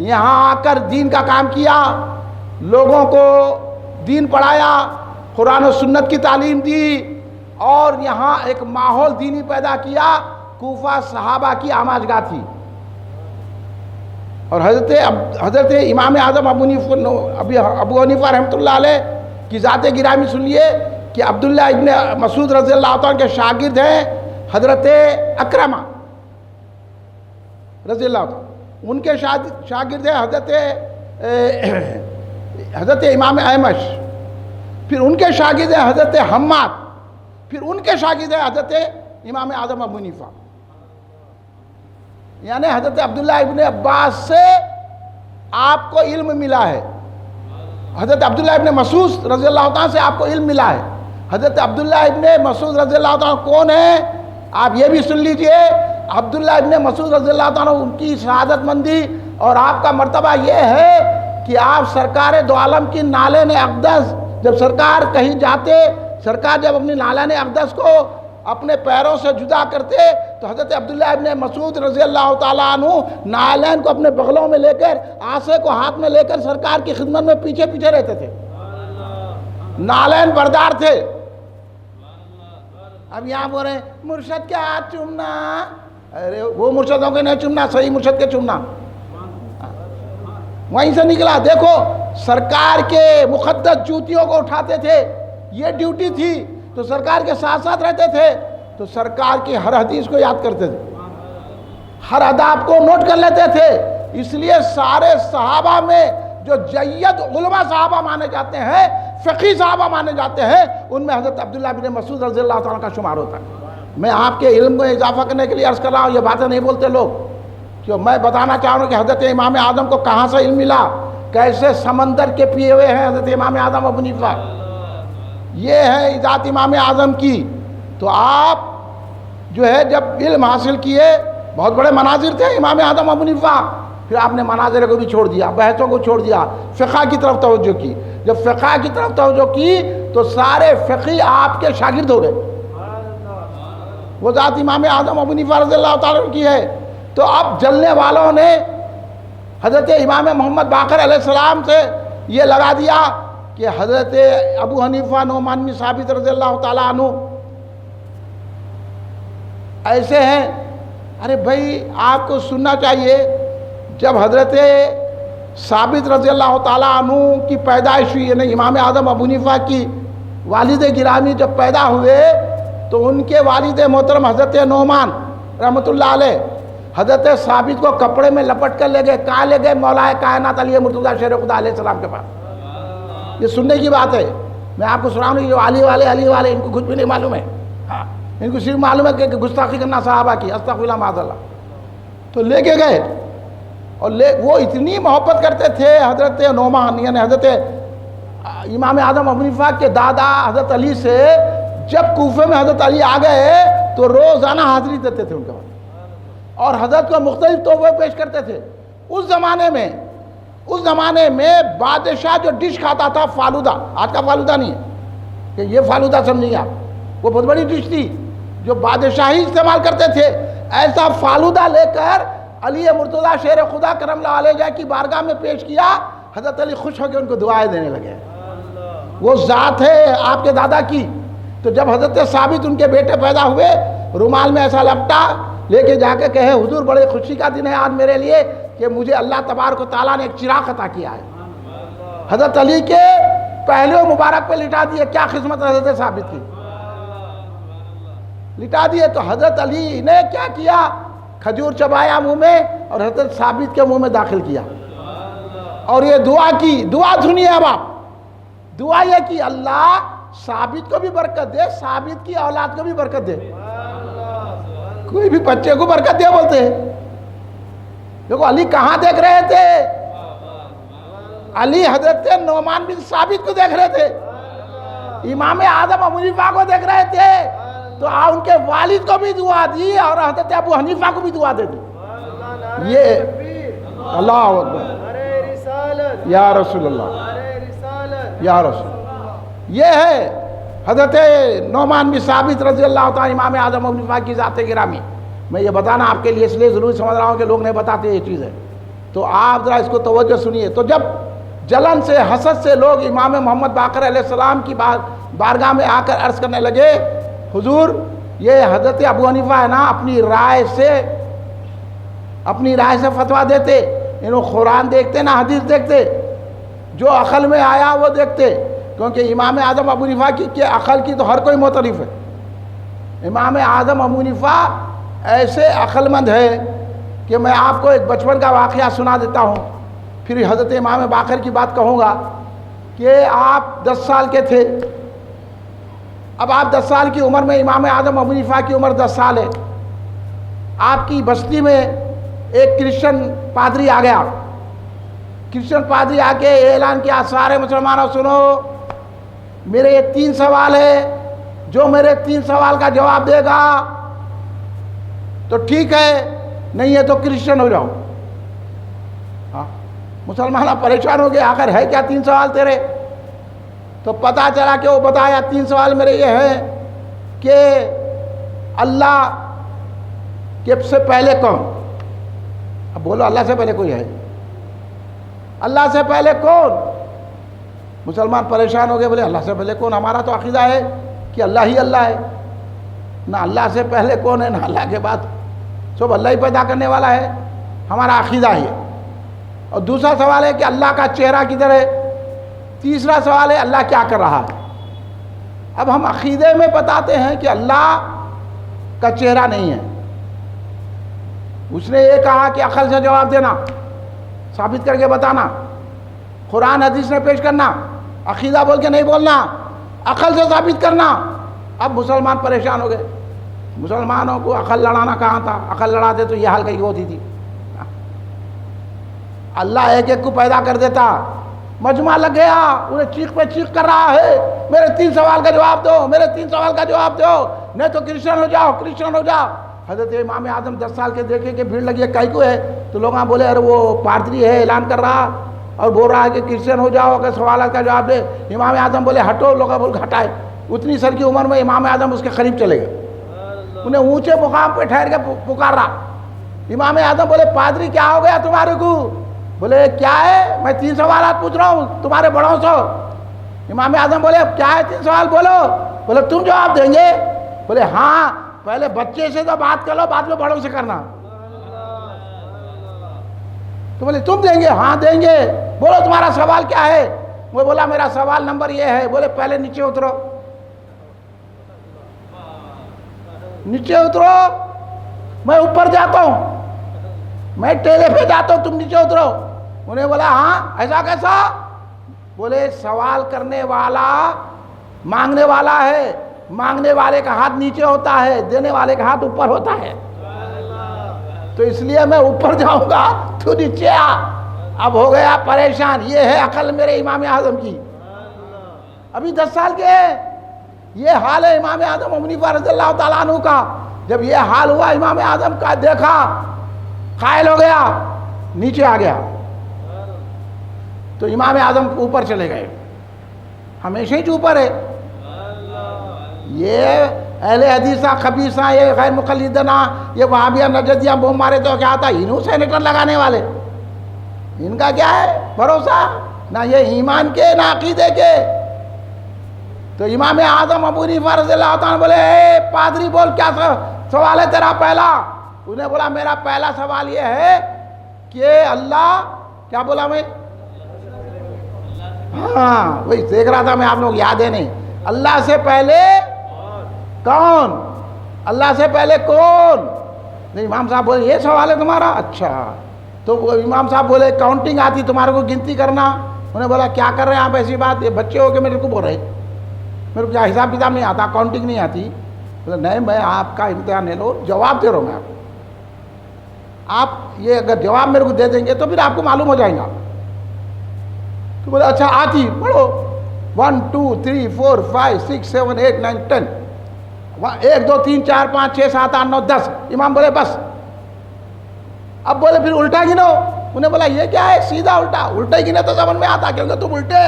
یہاں آ کر دین کا کام کیا، لوگوں کو دین پڑھایا، قرآن و سنت کی تعلیم دی، اور یہاں ایک ماحول دینی پیدا کیا۔ کوفہ صحابہ کی آماجگاہ تھی، اور حضرت امام اعظم ابو حنیفہ رحمۃ اللہ علیہ کی ذات گرامی سنیے کہ عبداللہ ابن مسعود رضی اللہ عنہ کے شاگرد ہیں حضرت اکرمہ رضی اللہ عنہ، ان کے شاگرد ہیں حضرت امام اعمش، پھر ان کے شاگرد ہیں حضرت حماد، پھر ان کے شاگرد ہیں حضرت امام اعظم ابو حنیفہ۔ یعنی حضرت عبداللہ ابن عباس سے آپ کو علم ملا ہے، حضرت عبداللہ ابن مسعود رضی اللہ عنہ سے آپ کو علم ملا ہے۔ حضرت عبداللہ ابن مسعود رضی اللہ عنہ کون ہے؟ آپ یہ بھی سن لیجئے، عبداللہ ابن مسعود رضی اللہ عنہ ان کی شہادت مندی اور آپ کا مرتبہ یہ ہے کہ آپ سرکار دو عالم کی نالین اقدس، جب سرکار کہیں جاتے، سرکار جب اپنی نالین اقدس کو اپنے پیروں سے جدا کرتے تو حضرت عبداللہ ابن مسعود رضی اللہ تعالیٰ عنہ نالین کو اپنے بغلوں میں لے کر، عصا کو ہاتھ میں لے کر سرکار کی خدمت میں پیچھے پیچھے رہتے تھے، نالین بردار تھے۔ اب یہاں بول رہے ہیں مرشد کے ہاتھ چومنا، ارے وہ مرشدوں کے نہیں چومنا، صحیح مرشد کے چومنا، وہیں سے نکلا۔ دیکھو سرکار کے مقدس جوتیوں کو اٹھاتے تھے، یہ ڈیوٹی تھی، تو سرکار کے ساتھ ساتھ رہتے تھے، تو سرکار کی ہر حدیث کو یاد کرتے تھے، ہر اداب کو نوٹ کر لیتے تھے۔ اس لیے سارے صحابہ میں جو جید علماء صحابہ مانے جاتے ہیں، فقی صحابہ مانے جاتے ہیں، ان میں حضرت عبداللہ بن مسعود رضی اللہ تعالیٰ کا شمار ہوتا ہے۔ میں آپ کے علم کو اضافہ کرنے کے لیے عرض کر رہا ہوں، یہ باتیں نہیں بولتے لوگ، کہ میں بتانا چاہ رہا ہوں کہ حضرت امام اعظم کو کہاں سے علم ملا، کیسے سمندر کے پیے ہوئے ہیں حضرت امام اعظم ابو حنیفہ، یہ ہے ذات امام اعظم کی۔ تو آپ جو ہے جب علم حاصل کیے، بہت بڑے مناظر تھے امام اعظم ابو حنیفہ، پھر آپ نے مناظر کو بھی چھوڑ دیا، بحثوں کو چھوڑ دیا، فقہ کی طرف توجہ کی۔ جب فقہ کی طرف توجہ کی تو سارے فقی آپ کے شاگرد ہو گئے، وہ ذات امام اعظم ابو حنیفہ رضی اللہ تعالیٰ عنہ کی ہے۔ تو اب جلنے والوں نے حضرت امام محمد باقر علیہ السلام سے یہ لگا دیا کہ حضرت ابو حنیفہ نعمان بن ثابت رضی اللہ تعالیٰ عنہ ایسے ہیں۔ ارے بھائی آپ کو سننا چاہیے، جب حضرت ثابت رضی اللہ تعالیٰ عنہ کی پیدائش ہوئی، یعنی امام اعظم ابو حنیفہ کی والد گرامی جب پیدا ہوئے تو ان کے والد محترم حضرت نعمان رحمۃ اللہ علیہ حضرت ثابت کو کپڑے میں لپٹ کر لے گئے، کہاں لے گئے؟ مولا کائنات علی مرتضیٰ شیر خدا علیہ السلام کے پاس۔ یہ سننے کی بات ہے، میں آپ کو سناؤں گی، جو علی والے ان کو کچھ بھی نہیں معلوم ہے، ہاں ان کو صرف معلوم ہے کہ گستاخی کرنا صحابہ کی، استغفر اللہ معاذ اللہ۔ تو لے کے گئے، اور وہ اتنی محبت کرتے تھے حضرت نعمان یعنی حضرت امام اعظم ابو حنیفہ کے دادا حضرت علی سے، جب کوفے میں حضرت علی آ گئے تو روزانہ حاضری دیتے تھے ان کے پاس، اور حضرت کو مختلف تحفے پیش کرتے تھے۔ اس زمانے میں بادشاہ جو ڈش کھاتا تھا فالودہ، آج کا فالودہ نہیں ہے کہ یہ فالودہ سمجھیں آپ، وہ بہت بڑی ڈش تھی جو بادشاہی استعمال کرتے تھے، ایسا فالودہ لے کر علی مرتضیٰ شیر خدا کرم اللہ علیہ کی بارگاہ میں پیش کیا۔ حضرت علی خوش ہو کے ان کو دعائیں دینے لگے، وہ ذات ہے آپ کے دادا کی۔ تو جب حضرت ثابت ان کے بیٹے پیدا ہوئے، رومال میں ایسا لپٹا، لے کے جا کے کہے حضور بڑے خوشی کا دن ہے آج میرے لیے کہ مجھے اللہ تبارک و تعالیٰ نے ایک چراغ عطا کیا ہے۔ حضرت علی کے پہلے مبارک پہ لٹا دیے، کیا خدمت حضرت ثابت کی، لٹا دیے۔ تو حضرت علی نے کیا کیا، کھجور چبایا منہ میں اور حضرت ثابت کے منہ میں داخل کیا، اور یہ دعا کی، دعا سنیے اب آپ، دعا یہ کی اللہ ثابت کو بھی برکت دے، ثابت کی اولاد کو بھی برکت دے، کوئی بھی بچے کو برکت دے بولتے ہیں۔ دیکھو علی کہاں دیکھ رہے تھے؟ علی حضرت نعمان بن ثابت کو دیکھ رہے تھے، امام اعظم ابو حنیفہ کو دیکھ رہے تھے، تو ان کے والد کو بھی دعا دی اور حضرت ابو حنیفہ کو بھی دعا دے دی۔ یہ اللہ اکبر، یا رسول اللہ، یا رسول اللہ، یہ ہے حضرت نعمان بن ثابت رضی اللہ تعالیٰ امام اعظم ابو حنیفہ کی ذات گرامی۔ میں یہ بتانا آپ کے لیے اس لیے ضروری سمجھ رہا ہوں کہ لوگ نہیں بتاتے یہ چیز ہے، تو آپ ذرا اس کو توجہ سنیے۔ تو جب جلن سے حسد سے لوگ امام محمد باقر علیہ السلام کی بارگاہ میں آ کر عرض کرنے لگے، حضور یہ حضرت ابو حنیفہ ہے نا اپنی رائے سے فتویٰ دیتے، انہوں قرآن دیکھتے نہ حدیث دیکھتے، جو عقل میں آیا وہ دیکھتے، کیونکہ امام اعظم ابو حنیفہ کی عقل کی تو ہر کوئی معترف ہے۔ امام اعظم ابو حنیفہ ایسے عقل مند ہے کہ میں آپ کو ایک بچپن کا واقعہ سنا دیتا ہوں، پھر حضرت امام باقر کی بات کہوں گا کہ آپ 10 سال کے تھے، اب آپ 10 سال کی عمر میں، امام اعظم ابو حنیفہ کی عمر 10 سال ہے، آپ کی بستی میں ایک کرسچن پادری آ گیا، کرسچن پادری آ کے اعلان کیا، سارے مسلمانوں سنو، میرے یہ 3 سوال ہے، جو میرے 3 سوال کا جواب دے گا تو ٹھیک ہے، نہیں ہے تو کرسچن ہو جاؤ۔ مسلمان پریشان ہو گئے، آخر ہے کیا 3 سوال تیرے؟ تو پتا چلا کہ وہ بتایا 3 سوال میرے یہ ہیں کہ اللہ کے سے پہلے کون؟ اب بولو اللہ سے پہلے کوئی ہے؟ اللہ سے پہلے کون؟ مسلمان پریشان ہو گئے، بولے اللہ سے پہلے کون؟ ہمارا تو عقیدہ ہے کہ اللہ ہی اللہ ہے، نہ اللہ سے پہلے کون ہے نہ اللہ کے بعد، سب اللہ ہی پیدا کرنے والا ہے، ہمارا عقیدہ ہے۔ اور دوسرا سوال ہے کہ اللہ کا چہرہ کدھر ہے؟ تیسرا سوال ہے اللہ کیا کر رہا ہے؟ اب ہم عقیدے میں بتاتے ہیں کہ اللہ کا چہرہ نہیں ہے، اس نے یہ کہا کہ عقل سے جواب دینا، ثابت کر کے بتانا، قرآن حدیث نے پیش کرنا، عقیدہ بول کے نہیں بولنا، عقل سے ثابت کرنا۔ اب مسلمان پریشان ہو گئے، مسلمانوں کو عقل لڑانا کہاں تھا؟ عقل لڑاتے تو یہ حال کہیں ہوتی تھی۔ اللہ ایک ایک کو پیدا کر دیتا، مجمع لگ گیا، انہیں چیخ پہ چیخ کر رہا ہے، میرے 3 سوال کا جواب دو، میرے 3 سوال کا جواب دو، نہیں تو کرسچن ہو جاؤ، کرسچن ہو جاؤ۔ حضرت امام اعظم 10 سال کے دیکھے کہ بھیڑ لگی ہے، کائی کو ہے؟ تو لوگ بولے ارے وہ پادری ہے اعلان کر رہا اور بول رہا ہے کہ کرسچن ہو جاؤ، اگر سوالات کا جواب دے۔ امام اعظم بولے ہٹو، لوگ بول کے ہٹائے۔ اتنی سر کی عمر میں امام اعظم اس کے قریب چلے گئے، انہیں اونچے مقام پہ ٹھہر کے پکار رہا۔ امام اعظم بولے پادری کیا ہو گیا تمہارے کو؟ بولے کیا ہے؟ میں 3 سوالات پوچھ رہا ہوں تمہارے بڑوں سے۔ امام اعظم بولے اب کیا ہے 3 سوال بولو؟ بولے تم جواب دیں گے؟ بولے ہاں، پہلے بچے سے تو بات کر لو، بعد میں بڑوں سے کرنا۔ تو بولے تم دیں گے؟ ہاں دیں گے۔ بولو تمہارا سوال کیا ہے؟ وہ بولا میرا سوال نمبر یہ ہے۔ بولے پہلے نیچے اترو، نیچے اترو، میں اوپر جاتا ہوں، میں ٹیلے پہ جاتا ہوں، تم نیچے اترو۔ انہیں بولا ہاں ایسا کیسا؟ بولے سوال کرنے والا مانگنے والا ہے، مانگنے والے کا ہاتھ نیچے ہوتا ہے، دینے والے کا ہاتھ اوپر ہوتا ہے، تو اس لیے میں اوپر جاؤں گا، تو نیچے آ۔ اب ہو گیا پریشان۔ یہ ہے عقل میرے امام اعظم کی، ابھی 10 سال کے ہیں۔ یہ حال ہے امام اعظم ابو حنیفہ رضی اللہ تعالیٰ عنہ کا۔ جب یہ حال ہوا امام اعظم کا، دیکھا قائل ہو گیا، نیچے آ گیا، تو امام اعظم اوپر چلے گئے، ہمیشہ ہی اوپر ہے۔ یہ اہل حدیثہ خبیثہ، یہ غیر مقلدانہ، یہ وہابیہ نجدیہ بم مارے تو کیا تھا، انہوں سینیٹر لگانے والے، ان کا کیا ہے بھروسہ، نہ یہ ایمان کے نہ عقیدے کے۔ تو امام اعظم ابو حنیفہ رضی اللہ تعالیٰ بولے اے پادری بول کیا سوال ہے تیرا پہلا؟ انہیں بولا میرا پہلا سوال یہ ہے کہ اللہ کیا بولا میں؟ ہاں وہی دیکھ رہا تھا میں، آپ لوگ یاد ہے نہیں؟ اللہ سے پہلے کون؟ اللہ سے پہلے کون؟ نہیں امام صاحب بولے یہ سوال ہے تمہارا؟ اچھا تو امام صاحب بولے کاؤنٹنگ آتی تمہارے کو گنتی کرنا؟ انہوں نے بولا کیا کر رہے ہیں آپ ایسی بات، یہ بچے ہو کے میرے کو بول رہے میرے کو کیا حساب کتاب نہیں آتا، کاؤنٹنگ نہیں آتی؟ بولے نہیں میں آپ کا امتحان لے لو، جواب دے رہا ہوں میں آپ یہ اگر جواب میرے کو دے دیں گے تو پھر آپ کو معلوم ہو جائے گا۔ تو بولے اچھا آتی پڑھو 1 2 3 4 5 6 7 8 9 10 1 2 3 4 5 6 7 8 9 10۔ امام بولے بس۔ اب بولے پھر الٹا گنو۔ انہیں بولا یہ کیا ہے سیدھا الٹا، الٹا ہی گنے تو سمجھ میں آتا کیونکہ تم الٹے۔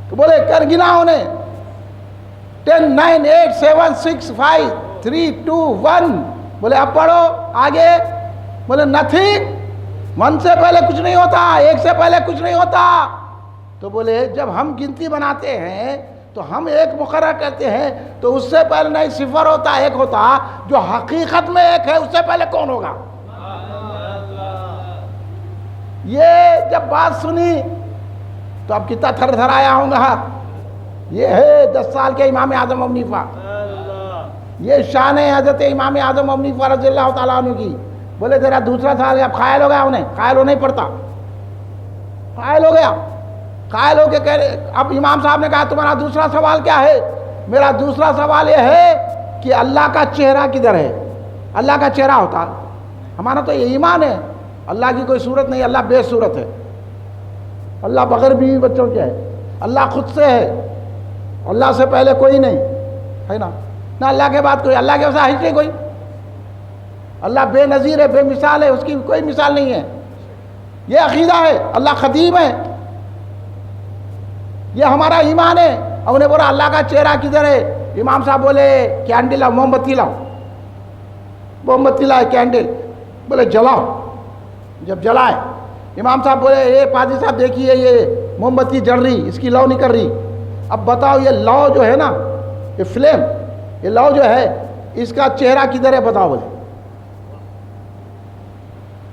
تو بولے کر گنا انہیں 10 9 8 7 6 5 3 2 1۔ بولے اب پڑھو آگے۔ بولے نتھنگ، 1 سے پہلے کچھ نہیں ہوتا، 1 سے پہلے کچھ نہیں ہوتا۔ تو بولے جب ہم گنتی بناتے ہیں تو ہم 1 مقرر کرتے ہیں تو اس سے پہلے نہیں 0 ہوتا 1 ہوتا، جو حقیقت میں 1 ہے اس سے پہلے کون ہوگا؟ یہ جب بات سنی تو اب کتنا تھر تھر آیا ہوں گا۔ یہ ہے 10 سال کے امام اعظم ابو حنیفہ، یہ شان ہے حضرت امام اعظم ابو حنیفہ رضی اللہ تعالیٰ عنہ کی۔ بولے تیرا دوسرا سال اب قائل ہو گیا، انہیں قائل ہو نہیں پڑتا، قائل ہو گیا، قائل ہو کے کہہ رہے۔ اب امام صاحب نے کہا تمہارا دوسرا سوال کیا ہے؟ میرا دوسرا سوال یہ ہے کہ اللہ کا چہرہ کدھر ہے؟ اللہ کا چہرہ ہوتا، ہمارا تو یہ ایمان ہے اللہ کی کوئی صورت نہیں، اللہ بے صورت ہے، اللہ بغیر بیوی بچوں کے ہے، اللہ خود سے ہے، اللہ سے پہلے کوئی نہیں ہے نا، نہ اللہ کے بعد کوئی، اللہ کے ویسا ہے کوئی، اللہ بے نظیر ہے، بے مثال ہے، اس کی کوئی مثال نہیں ہے۔ یہ عقیدہ ہے، اللہ قدیم ہے، یہ ہمارا ایمان ہے۔ اور انہیں بولا اللہ کا چہرہ کدھر ہے؟ امام صاحب بولے کینڈل لاؤ، موم بتی لاؤ، موم بتی لائے کینڈل، بولے جلاؤ۔ جب جلائے امام صاحب بولے اے پادری صاحب دیکھیے یہ موم بتی جل رہی، اس کی لو نہیں کر رہی، اب بتاؤ یہ لو جو ہے نا، یہ فلیم، یہ لو جو ہے اس کا چہرہ کدھر ہے بتاؤ۔ بولے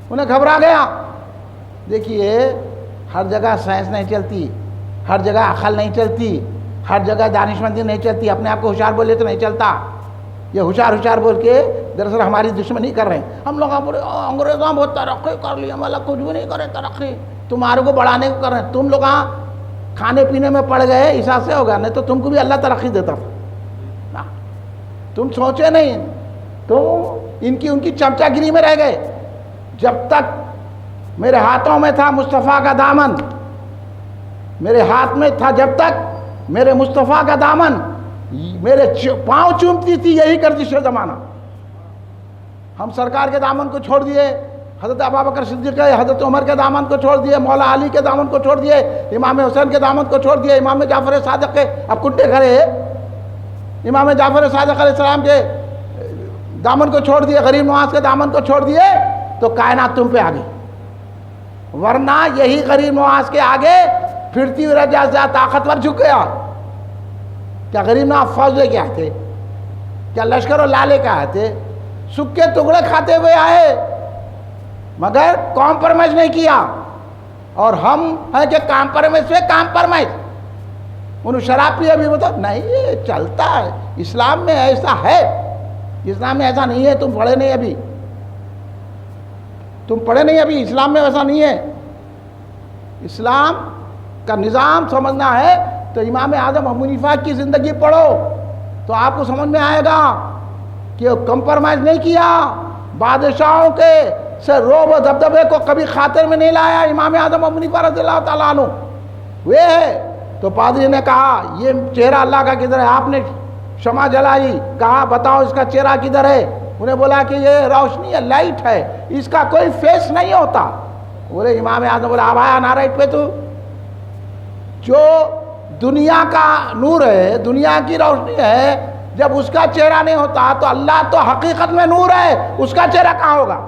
انہیں گھبرا گیا۔ دیکھیے ہر جگہ سائنس نہیں چلتی، ہر جگہ عقل نہیں چلتی، ہر جگہ دانشمندی نہیں چلتی، اپنے آپ کو ہوشیار بولے تو نہیں چلتا۔ یہ ہوشیار بول کے دراصل ہماری دشمنی کر رہے ہیں۔ ہم لوگ انگریزوں بہت ترقی کر لی، ہم اللہ کچھ بھی نہیں کرے ترقی، تمہارے کو بڑھانے کو کر رہے ہیں۔ تم لوگ کھانے پینے میں پڑ گئے اس حساب سے ہوگا، نہیں تو تم کو بھی اللہ ترقی دیتا تھا۔ تم سوچے نہیں، تم ان کی چمچا گیری میں رہ گئے۔ جب تک میرے ہاتھوں میں تھا مصطفیٰ کا دامن، میرے ہاتھ میں تھا جب تک میرے مصطفیٰ کا دامن، میرے پاؤں چومتی تھی یہی گردش زمانہ۔ ہم سرکار کے دامن کو چھوڑ دیے، حضرت ابوبکر صدیق کے، حضرت عمر کے دامن کو چھوڑ دیے، مولا علی کے دامن کو چھوڑ دیے، امام حسین کے دامن کو چھوڑ دیے، امام جعفر صادق کے اب کنٹے کھڑے، امام جعفر صادق علیہ السلام کے دامن کو چھوڑ دیے، غریب نواز کے دامن کو چھوڑ دیے تو کائنات تم پہ آ گئی۔ ورنہ یہی غریب نواز کے آگے پھرتی ہوئی رجا سے طاقتور جھک گیا۔ کیا غریب نواز فوج لے کے آئے تھے؟ کیا لشکر و لالے کے آئے تھے؟ سکھ کے ٹکڑے کھاتے ہوئے آئے، مگر کمپرومائز نہیں کیا۔ اور ہم ہیں کہ کمپرومائز سے کمپرومائز، انہوں شراب پی ابھی بتا نہیں یہ چلتا ہے، اسلام میں ایسا ہے، اسلام میں ایسا نہیں ہے، تم پڑھے نہیں ابھی، تم پڑھے نہیں ابھی، اسلام میں ایسا نہیں ہے۔ اسلام کا نظام سمجھنا ہے تو امام اعظم ابو حنیفہ کی زندگی پڑھو تو آپ کو سمجھ میں آئے گا کہ وہ کمپرومائز نہیں کیا، بادشاہوں کے سے روب و دبدبے کو کبھی خاطر میں نہیں لایا۔ امام اعظم ابو حنیفہ رضی اللہ تعالیٰ عنہ وہ ہے۔ تو پادری نے کہا یہ چہرہ اللہ کا کدھر ہے؟ آپ نے شمع جلائی، کہا بتاؤ اس کا چہرہ کدھر ہے؟ انہیں بولا کہ یہ روشنی ہے، لائٹ ہے، اس کا کوئی فیس نہیں ہوتا۔ بولے امام اعظم بولا اب آیا نا رائٹ پہ تو، جو دنیا کا نور ہے، دنیا کی روشنی ہے، جب اس کا چہرہ نہیں ہوتا تو اللہ تو حقیقت میں نور ہے، اس کا چہرہ کہاں ہوگا؟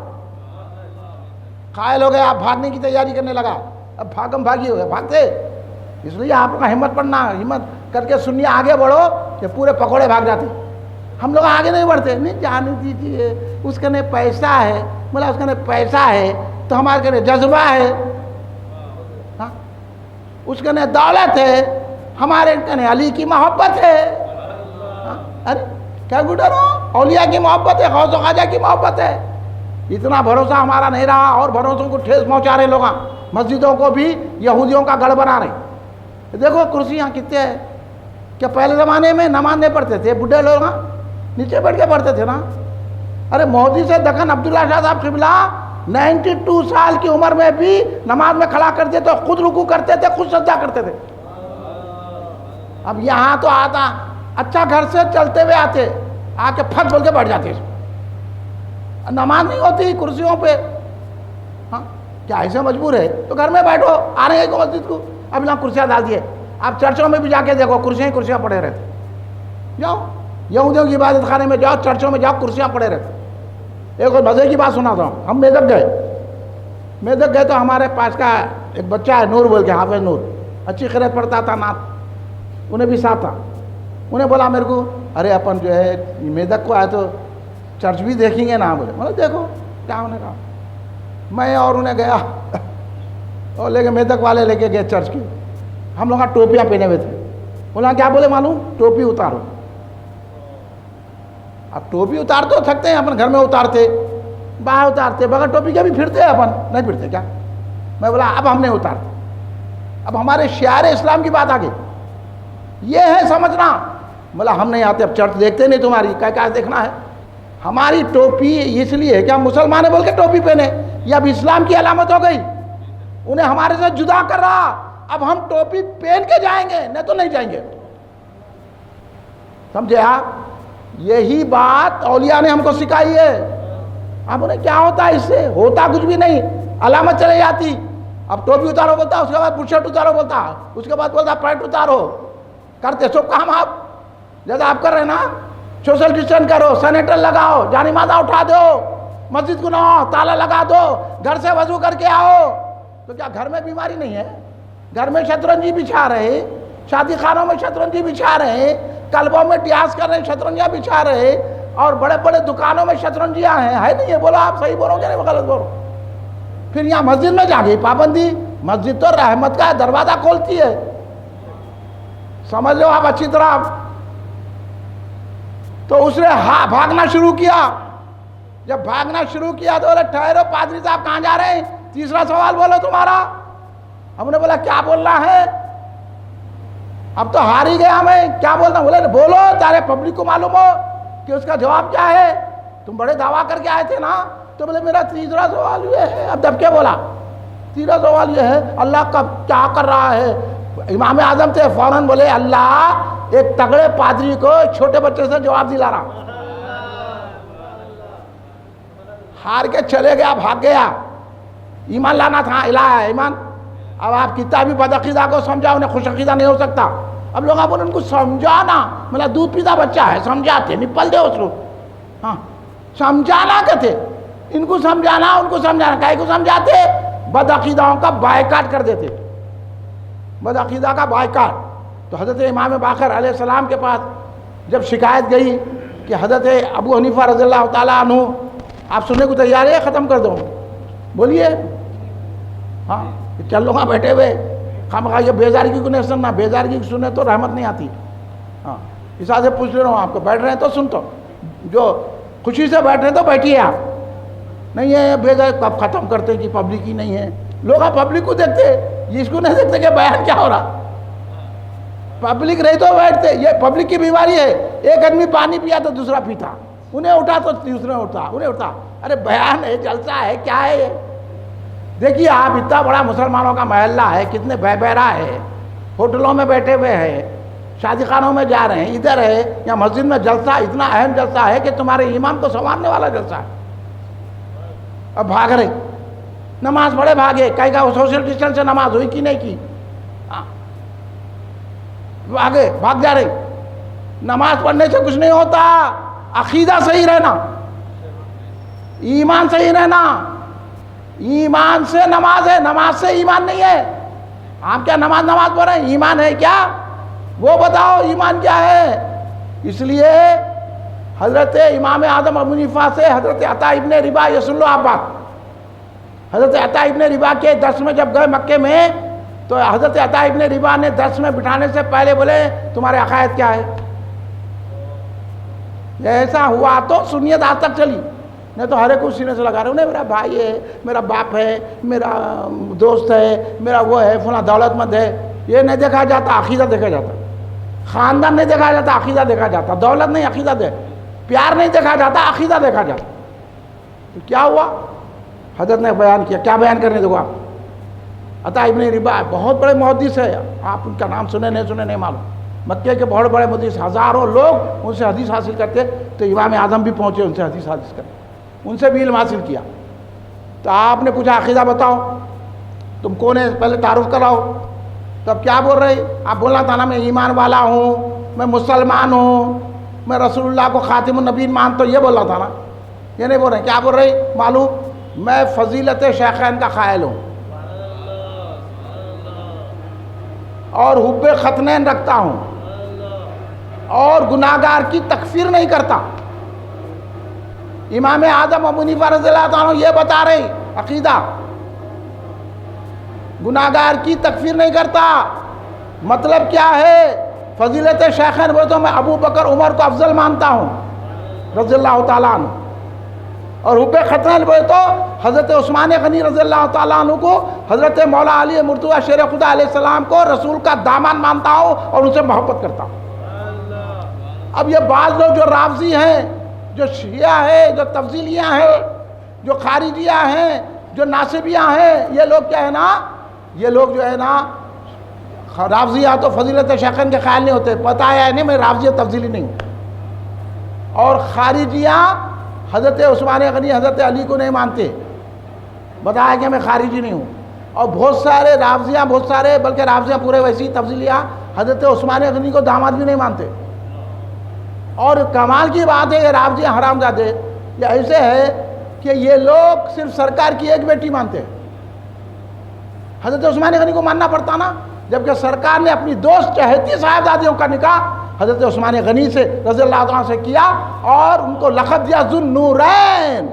قائل ہو گئے، آپ بھاگنے کی تیاری کرنے لگا، اب بھاگم بھاگی ہو گئے، بھاگتے۔ اس لیے آپ کا ہمت پڑنا، ہمت کر کے سنیے، آگے بڑھو کہ پورے پکوڑے بھاگ جاتے۔ ہم لوگ آگے نہیں بڑھتے، نہیں جانے دیجیے، اس کے نے پیسہ ہے، بولا اس کے نے پیسہ ہے تو ہمارے کے جذبہ ہے، اس کے نے دولت ہے، ہمارے کنے علی کی محبت ہے۔ ارے کیا کو ڈرو؟ اولیاء کی محبت ہے، غوث و خواجہ کی محبت ہے. اتنا بھروسہ ہمارا نہیں رہا اور بھروسوں کو ٹھیس پہنچا رہے لوگ. مسجدوں کو بھی یہودیوں کا گڑھ بنا رہے. دیکھو کرسیاں کتنے ہیں. کہ پہلے زمانے میں نماز نہیں پڑھتے تھے بڈھے لوگ، نیچے بیٹھ کے پڑھتے تھے نا. ارے مودی سے دکن عبداللہ شاہ صاحب قبلہ 92 سال کی عمر میں بھی نماز میں کھڑا کرتے تھے، خود رکوع کرتے تھے، خود سجدہ کرتے تھے. اب یہاں تو آتا اچھا گھر سے چلتے ہوئے آتے، آ کے پھٹ بول کے بیٹھ جاتے. نماز نہیں ہوتی کرسیوں پہ. ہاں کیا ایسے مجبور ہے تو گھر میں بیٹھو. آ رہے ہیں کو مسجد کو، اب یہاں کرسیاں ڈال دیے. آپ چرچوں میں بھی جا کے دیکھو کرسیاں ہی کرسیاں پڑے رہتے. جاؤ یہودیوں کی عبادت خانے میں جاؤ، چرچوں میں جاؤ، کرسیاں پڑے رہتے. ایک اور مزے کی بات سناتا ہوں. ہم میدک گئے تو ہمارے پاس کا ایک بچہ ہے نور بول کے، حافظ نور، اچھی قرأت پڑھتا تھا، نعت انہیں بھی ساتھ تھا. انہیں بولا میرے کو ارے اپن جو ہے میدک کو آئے تو چرچ بھی دیکھیں گے نا. بولے دیکھو کیا ہونے کا. میں اور انہیں گیا اور لے کے میدک والے لے کے گئے چرچ کے. ہم لوگ ٹوپیاں پہنے ہوئے تھے. بولا کیا بولے معلوم؟ ٹوپی اتارو. اب ٹوپی اتار تو سکتے ہیں، اپن گھر میں اتارتے، باہر اتارتے، بغیر ٹوپی کے بھی پھرتے ہیں اپن، نہیں پھرتے کیا؟ میں بولا اب ہم نہیں اتارتے. اب ہمارے شعار اسلام کی بات آگے یہ ہے سمجھنا. بولا ہم نہیں آتے، اب چرچ دیکھتے نہیں تمہاری، کیا دیکھنا ہے. ہماری ٹوپی اس لیے ہے کہ ہم مسلمان ہیں بول کے ٹوپی پہنے، یہ اب اسلام کی علامت ہو گئی. انہیں ہمارے سے جدا کر رہا. اب ہم ٹوپی پہن کے جائیں گے، نہیں تو نہیں جائیں گے. سمجھے آپ؟ یہی بات اولیاء نے ہم کو سکھائی ہے. اب انہیں کیا ہوتا ہے اس سے؟ ہوتا کچھ بھی نہیں، علامت چلے جاتی. اب ٹوپی اتارو بولتا، اس کے بعد بٹ شرٹ اتارو بولتا، اس کے بعد بولتا پینٹ اتارو. کرتے سب کام آپ جیسا آپ کر رہے ہیں نا. سوشل ڈسٹینس کرو، سینیٹر لگاؤ، جانی مادا اٹھا دو، مسجد کو نہ آؤ، تالا لگا دو، گھر سے وضو کر کے آؤ. تو کیا گھر میں بیماری نہیں ہے؟ گھر میں شطرنجی بچھا رہے، شادی خانوں میں شطرنجی بچھا رہے، کلبوں میں ڈیاس کر رہے، شطرنجیاں بچھا رہے، اور بڑے بڑے دکانوں میں شطرنجیاں ہیں. ہے نہیں ہے؟ بولو آپ صحیح بولو گے نہیں غلط بولو. پھر یہاں مسجد میں جا گئی پابندی. مسجد تو رحمت کا دروازہ کھولتی ہے، سمجھ لو آپ اچھی طرح. تو اس نے بھاگنا شروع کیا. جب بھاگنا شروع کیا تو بولے ٹھہرو پادری صاحب کہاں جا رہے ہیں؟ تیسرا سوال بولو تمہارا. ہم نے بولا کیا بولنا ہے؟ اب تو ہار ہی گیا میں، کیا بولنا؟ بولے بولو تارے پبلک کو معلوم ہو کہ اس کا جواب کیا ہے. تم بڑے دعویٰ کر کے آئے تھے نا. تو بولے میرا تیسرا سوال یہ ہے. اب دب کے بولا تیسرا سوال یہ ہے اللہ کا کیا کر رہا ہے. امام اعظم تھے، فوراً بولے اللہ ایک تگڑے پادری کو چھوٹے بچے سے جواب دلا رہا. ہار کے چلے گیا، بھاگ گیا. ایمان لانا تھا، الہ ہے ایمان. اب آپ کتنا بھی بدعقیدہ کو سمجھاؤ، انہیں خوش عقیدہ نہیں ہو سکتا. اب لوگ آپ ان کو سمجھانا، مطلب دودھ پیتا بچہ ہے، سمجھاتے نپل دے اس کو. ہاں سمجھانا کہتے، ان کو سمجھانا، ان کو سمجھانا. کائے کو سمجھاتے؟ بدعقیداؤں کا بائیکاٹ کر دیتے، بدعقیدہ کا بائیکاٹ. تو حضرت امام باقر علیہ السلام کے پاس جب شکایت گئی کہ حضرت ابو حنیفہ رضی اللہ تعالیٰ عنہ آپ سننے کو تیار ہے؟ ختم کر دو، بولیے. ہاں چل لو وہاں بیٹھے ہوئے خامخواہ یہ بیزارگی کو نہیں سننا، بیزارگی کو سننے تو رحمت نہیں آتی. ہاں اس سے پوچھ لے رہا ہوں آپ کو، بیٹھ رہے ہیں تو سن، تو جو خوشی سے بیٹھ رہے ہیں تو بیٹھیے آپ. نہیں ہے بیزار کب ختم کرتے کہ پبلک ہی نہیں ہے. لوگ آپ پبلک کو دیکھتے، یہ اس کو نہیں دیکھتے کہ بیان کیا ہو رہا. پبلک نہیں تو بیٹھتے. یہ پبلک کی بیماری ہے. ایک آدمی پانی پیا تو دوسرا پیتا، انہیں اٹھا تو دوسرے اٹھا، انہیں اٹھا. ارے بیان ہے، جلسہ ہے، کیا ہے یہ؟ دیکھیے آپ اتنا بڑا مسلمانوں کا محلہ ہے، کتنے بے بہرا ہے، ہوٹلوں میں بیٹھے ہوئے ہیں، شادی خانوں میں جا رہے ہیں، ادھر ہے یا مسجد میں جلسہ، اتنا اہم جلسہ ہے کہ تمہارے ایمان کو سنوارنے والا جلسہ ہے. اب بھاگ رہے، نماز پڑھے بھاگے. کہیں کہ سوشل ڈسٹینس سے نماز ہوئی کہ نہیں کی، آگے بھاگ جا رہے. نماز پڑھنے سے کچھ نہیں ہوتا، عقیدہ صحیح رہنا، ایمان صحیح رہنا. ایمان سے نماز ہے، نماز سے ایمان نہیں ہے. آپ کیا نماز پڑھ رہے ہیں؟ ایمان ہے کیا؟ وہ بتاؤ ایمان کیا ہے. اس لیے حضرت امام اعظم ابو حنیفہ سے حضرت عطا ابن ربا، یہ سن لو آپ بات. حضرت عطا ابن ربا کے درس میں جب گئے مکے میں، تو حضرت عطا ابن ربا نے درس میں بٹھانے سے پہلے بولے تمہارے عقائد کیا ہے؟ ایسا ہوا تو سنیت آج تک چلی، نہیں تو ہر ایک کو سینے سے لگا رہے انہیں میرا بھائی ہے، میرا باپ ہے، میرا دوست ہے، میرا وہ ہے، فلاں دولت مند ہے. یہ نہیں دیکھا جاتا، عقیدہ دیکھا جاتا. خاندان نہیں دیکھا جاتا، عقیدہ دیکھا جاتا. دولت نہیں، عقیدہ پیار نہیں دیکھا جاتا، عقیدہ دیکھا جاتا. تو کیا ہوا؟ حضرت نے بیان کیا. کیا بیان کرنے دو آپ؟ عطا ابن رباح بہت بڑے محدث ہے، آپ ان کا نام سنے نہیں معلوم. مکے کے بہت بڑے محدث، ہزاروں لوگ ان سے حدیث حاصل کرتے، تو امام اعظم بھی پہنچے ان سے حدیث حاصل کرتے، ان سے بھی علم حاصل کیا. تو آپ نے پوچھا عقیدہ بتاؤ، تم کون ہے پہلے تعارف کراؤ. تب کیا بول رہے؟ آپ بولنا تھا نا میں ایمان والا ہوں، میں مسلمان ہوں، میں رسول اللہ کو خاتم النبیین مانتا ہوں، یہ بولنا تھا نا. یہ نہیں بول رہے. کیا بول رہے معلوم؟ میں فضیلت شیخین کا قائل ہوں اور حب ختنین رکھتا ہوں اور گناہگار کی تکفیر نہیں کرتا. امام اعظم ابو حنیفہ رضی اللہ عنہ یہ بتا رہے عقیدہ، گناہگار کی تکفیر نہیں کرتا. مطلب کیا ہے؟ فضیلت شیخین وہ تو میں ابو بکر عمر کو افضل مانتا ہوں رضی اللہ تعالیٰ عنہ، اور حب ختنین وہ تو حضرت عثمان غنی رضی اللہ تعالیٰ عنہ کو، حضرت مولا علی مرتضیٰ شیر خدا علیہ السلام کو رسول کا دامن مانتا ہوں اور ان سے محبت کرتا ہوں. اب یہ بعض لوگ جو رافضی ہیں، جو شیعہ ہے، جو تفضیلیاں ہیں، جو خارجیہ ہیں، جو ناصبیہ ہیں، یہ لوگ کیا ہے نا، یہ لوگ جو ہے نا رافضیہ تو فضیلت شیخین کے قائل نہیں ہوتے. پتہ ہے نہیں میں رافضی تفضیلی نہیں ہوں. اور خارجیہ حضرت عثمان غنی حضرت علی کو نہیں مانتے، بتایا کہ میں خارجی نہیں ہوں. اور بہت سارے رافضیاں، بہت سارے بلکہ رافضیاں پورے ویسی تفضیلیاں حضرت عثمان غنی کو داماد بھی نہیں مانتے. اور کمال کی بات ہے یہ رافضی حرام زادے یہ ایسے ہے کہ یہ لوگ صرف سرکار کی ایک بیٹی مانتے ہیں. حضرت عثمان غنی کو ماننا پڑتا نا، جبکہ سرکار نے اپنی دوست چہیتی صاحبزادیوں کا نکاح حضرت عثمان غنی سے رضی اللہ عنہ سے کیا اور ان کو لقب دیا ذو النورین.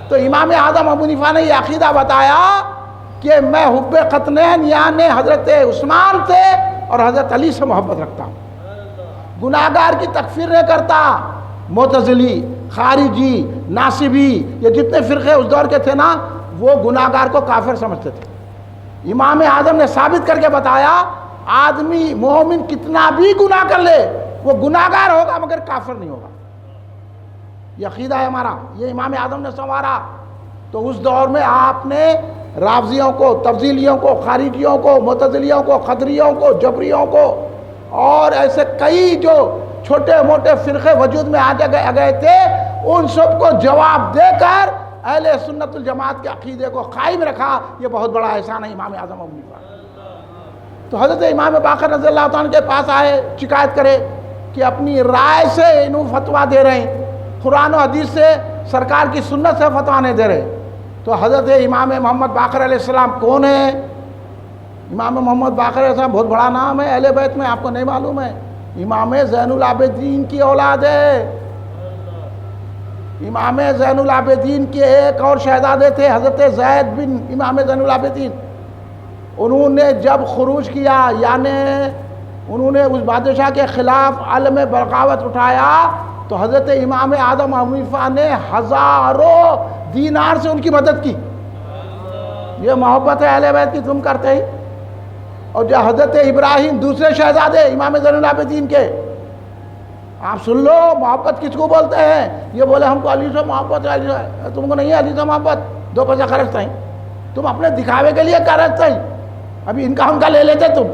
تو امام اعظم ابو حنیفہ نے یہ عقیدہ بتایا کہ میں حب ختنین یعنی حضرت عثمان سے اور حضرت علی سے محبت رکھتا ہوں، گناہگار کی تکفیر نہیں کرتا. معتزلی، خارجی، ناصبی، یہ جتنے فرقے اس دور کے تھے نا وہ گناہگار کو کافر سمجھتے تھے. امام اعظم نے ثابت کر کے بتایا آدمی مومن کتنا بھی گناہ کر لے وہ گناہگار ہوگا مگر کافر نہیں ہوگا. یہ عقیدہ ہے ہمارا، یہ امام اعظم نے سنوارا. تو اس دور میں آپ نے رافضیوں کو، تفضیلیوں کو، خارجیوں کو، معتزلیوں کو، قدریوں کو، جبریوں کو اور ایسے کئی جو چھوٹے موٹے فرقے وجود میں آ گئے تھے ان سب کو جواب دے کر اہل سنت الجماعت کے عقیدے کو قائم رکھا. یہ بہت بڑا احسان ہے امام اعظم ابو حنیفہ. تو حضرت امام باقر رضی اللہ عنہ کے پاس آئے، شکایت کرے کہ اپنی رائے سے انہوں فتویٰ دے رہے ہیں، قرآن و حدیث سے سرکار کی سنت سے فتویٰ نہیں دے رہے. تو حضرت امام محمد باقر علیہ السلام کون ہے؟ امام محمد باقر علیہ السلام بہت بڑا نام ہے اہل بیت میں، آپ کو نہیں معلوم ہے؟ امام زین العابدین کی اولاد ہے. امام زین العابدین کے ایک اور شہزادے تھے حضرت زید بن امام زین العابدین. انہوں نے جب خروج کیا یعنی انہوں نے اس بادشاہ کے خلاف علم بغاوت اٹھایا تو حضرت امام اعظم ابو حنیفہ نے ہزاروں دینار سے ان کی مدد کی. یہ محبت ہے اہل بیت کی تم کرتے ہی. اور جو حضرت ابراہیم دوسرے شہزادے امام زین العابدین کے، آپ سن لو محبت کس کو بولتے ہیں. یہ بولے ہم کو علی سے محبت ہے، علی سے، تم کو نہیں ہے علی سے محبت، دو پیسہ خرچتا ہی تم اپنے دکھاوے کے لیے خرچتا ہی. ابھی ان کا لے لیتے تم.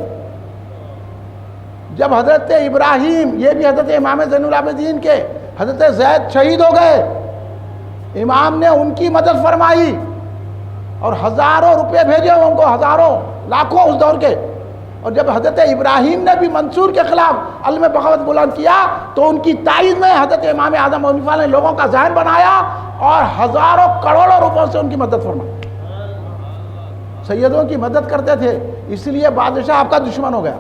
جب حضرت ابراہیم، یہ بھی حضرت امام زین العابدین کے، حضرت زید شہید ہو گئے، امام نے ان کی مدد فرمائی اور ہزاروں روپے بھیجے ان کو، ہزاروں لاکھوں اس دور کے. اور جب حضرت ابراہیم نے بھی منصور کے خلاف علم بغاوت بلند کیا تو ان کی تائید میں حضرت امام اعظم ابو حنیفہ نے لوگوں کا ذہن بنایا اور ہزاروں کروڑوں روپوں سے ان کی مدد فرمائی. سیدوں کی مدد کرتے تھے، اس لیے بادشاہ آپ کا دشمن ہو گیا.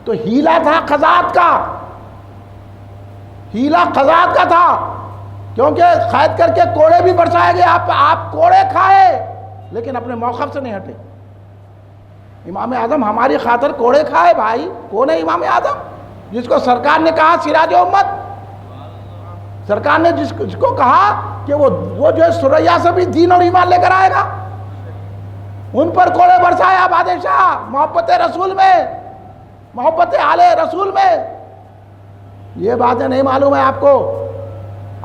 تو ہیلا تھا قضات کا، ہیلا قضات کا تھا، کیونکہ قید کر کے کوڑے بھی برسائے گئے. آپ کوڑے کھائے لیکن اپنے موقف سے نہیں ہٹے. امام اعظم ہماری خاطر کوڑے کھائے. بھائی کون ہے امام اعظم؟ جس کو سرکار نے کہا سراج امت، سرکار نے جس کو کہا کہ وہ جو ہے سریا سے بھی دین اور ایمان لے کر آئے گا، ان پر کوڑے برسایا بادشاہ محبت رسول میں، محبت آل رسول میں. یہ باتیں نہیں معلوم ہے آپ کو.